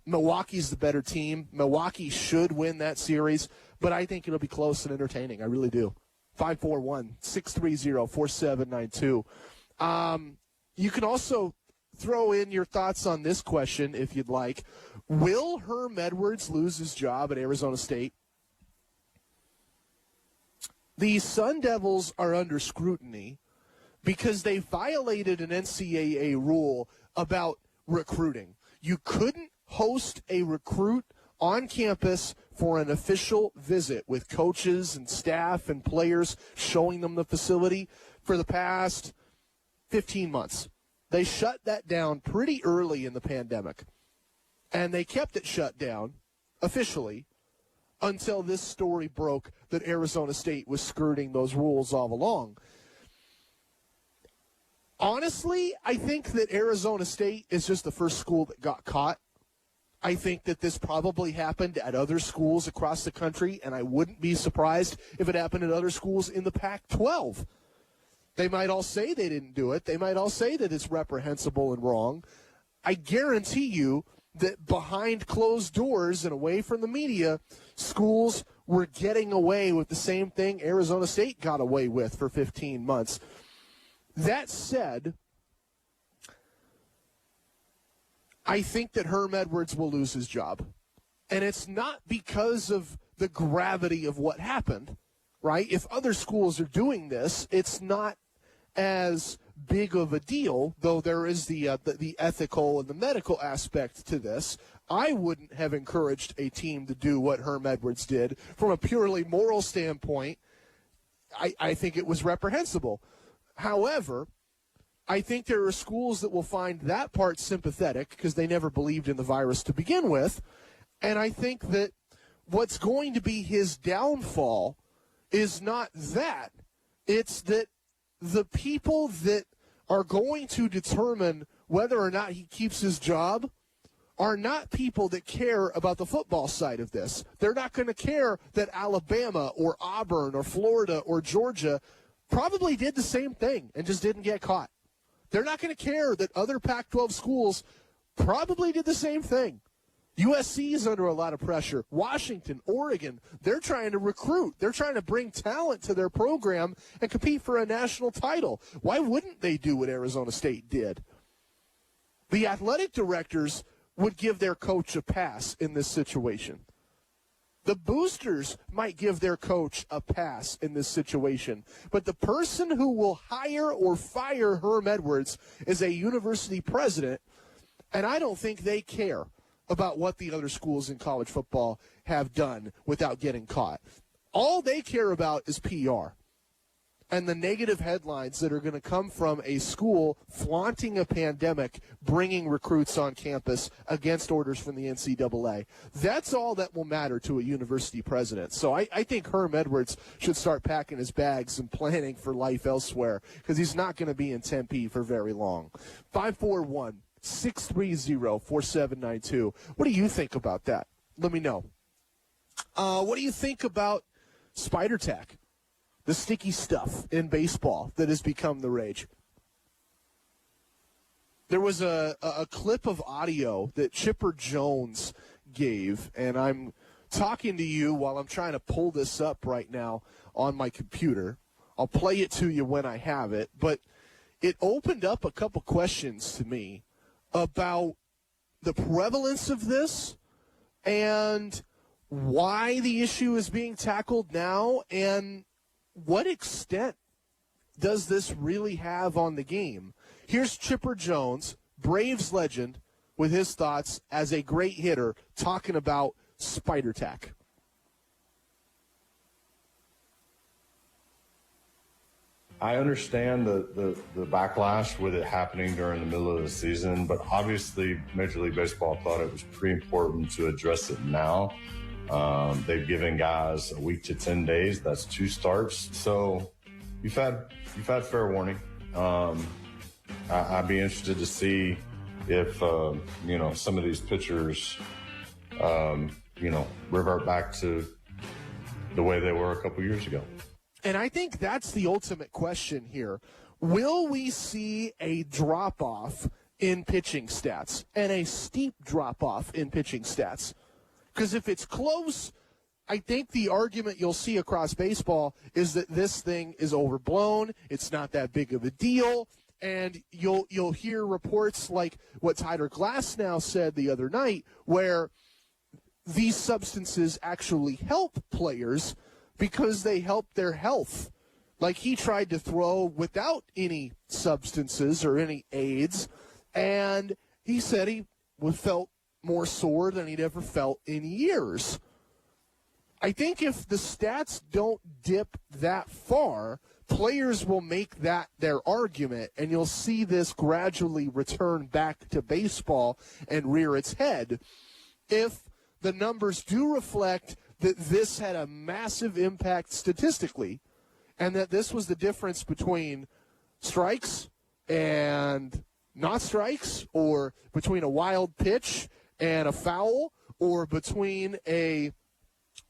Milwaukee's the better team. Milwaukee should win that series, but I think it'll be close and entertaining. I really do. 541-630-4792. You can also throw in your thoughts on this question if you'd like. Will Herm Edwards lose his job at Arizona State? The Sun Devils are under scrutiny because they violated an NCAA rule about recruiting. You couldn't host a recruit on campus for an official visit with coaches and staff and players showing them the facility for the past 15 months. They shut that down pretty early in the pandemic, and they kept it shut down officially until this story broke that Arizona State was skirting those rules all along. Honestly, I think that Arizona State is just the first school that got caught. I think that this probably happened at other schools across the country, and I wouldn't be surprised if it happened at other schools in the Pac-12. They might all say they didn't do it. They might all say that it's reprehensible and wrong. I guarantee you that behind closed doors and away from the media, schools were getting away with the same thing Arizona State got away with for 15 months. That said, I think that Herm Edwards will lose his job. And it's not because of the gravity of what happened, right? If other schools are doing this, it's not as big of a deal, though there is the ethical and the medical aspect to this. I wouldn't have encouraged a team to do what Herm Edwards did. From a purely moral standpoint, I think it was reprehensible. However, I think there are schools that will find that part sympathetic because they never believed in the virus to begin with. And I think that what's going to be his downfall is not that. It's that the people that are going to determine whether or not he keeps his job are not people that care about the football side of this. They're not going to care that Alabama or Auburn or Florida or Georgia probably did the same thing and just didn't get caught. They're not going to care that other Pac-12 schools probably did the same thing. USC is under a lot of pressure. Washington, Oregon, they're trying to recruit. They're trying to bring talent to their program and compete for a national title. Why wouldn't they do what Arizona State did? The athletic directors would give their coach a pass in this situation. The boosters might give their coach a pass in this situation. But the person who will hire or fire Herm Edwards is a university president, and I don't think they care about what the other schools in college football have done without getting caught. All they care about is PR and the negative headlines that are going to come from a school flaunting a pandemic, bringing recruits on campus against orders from the NCAA. That's all that will matter to a university president. So I think Herm Edwards should start packing his bags and planning for life elsewhere, because he's not going to be in Tempe for very long. 541-630-4792. What do you think about that? Let me know. What do you think about Spider Tack? The sticky stuff in baseball that has become the rage. There was a clip of audio that Chipper Jones gave, and I'm talking to you while I'm trying to pull this up right now on my computer. I'll play it to you when I have it, but it opened up a couple questions to me about the prevalence of this and why the issue is being tackled now, and what extent does this really have on the game? Here's Chipper Jones, Braves legend, with his thoughts as a great hitter, talking about Spider Tack. I understand the backlash with it happening during the middle of the season, but obviously Major League Baseball thought it was pretty important to address it now. They've given guys a week to 10 days. That's 2 starts. So you've had fair warning. I'd be interested to see if, some of these pitchers, revert back to the way they were a couple years ago. And I think that's the ultimate question here. Will we see a drop-off in pitching stats, and a steep drop-off in pitching stats? Because if it's close, I think the argument you'll see across baseball is that this thing is overblown, it's not that big of a deal, and you'll hear reports like what Tyler Glasnow said the other night, where these substances actually help players because they help their health. Like, he tried to throw without any substances or any aids, and he said he felt more sore than he'd ever felt in years. I think if the stats don't dip that far, players will make that their argument, and you'll see this gradually return back to baseball and rear its head. If the numbers do reflect that this had a massive impact statistically, and that this was the difference between strikes and not strikes, or between a wild pitch and a foul, or between a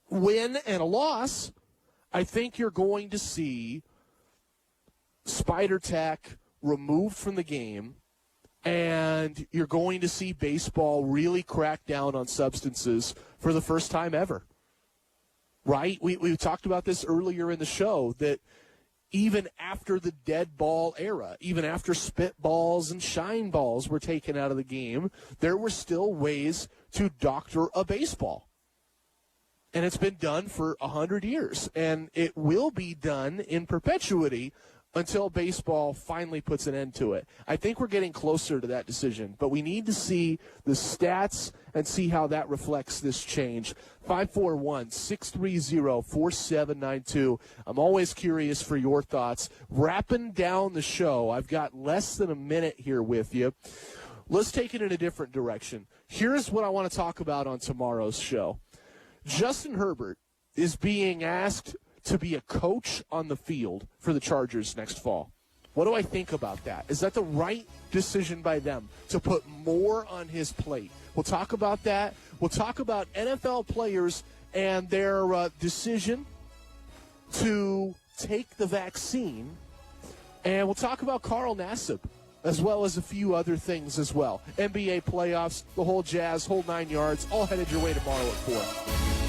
win and a loss, I think you're going to see Spider Tack removed from the game, and you're going to see baseball really crack down on substances for the first time ever. Right? We talked about this earlier in the show, that even after the dead ball era, even after spit balls and shine balls were taken out of the game, there were still ways to doctor a baseball. And it's been done for 100 years, and it will be done in perpetuity until baseball finally puts an end to it. I think we're getting closer to that decision, but we need to see the stats and see how that reflects this change. 541-630-4792. I'm always curious for your thoughts. Wrapping down the show, I've got less than a minute here with you. Let's take it in a different direction. Here's what I want to talk about on tomorrow's show. Justin Herbert is being asked to be a coach on the field for the Chargers next fall. What do I think about that? Is that the right decision by them to put more on his plate? We'll talk about that. We'll talk about NFL players and their decision to take the vaccine. And we'll talk about Carl Nassib as well as a few other things as well. NBA playoffs, the whole jazz, whole 9 yards, all headed your way tomorrow at 4.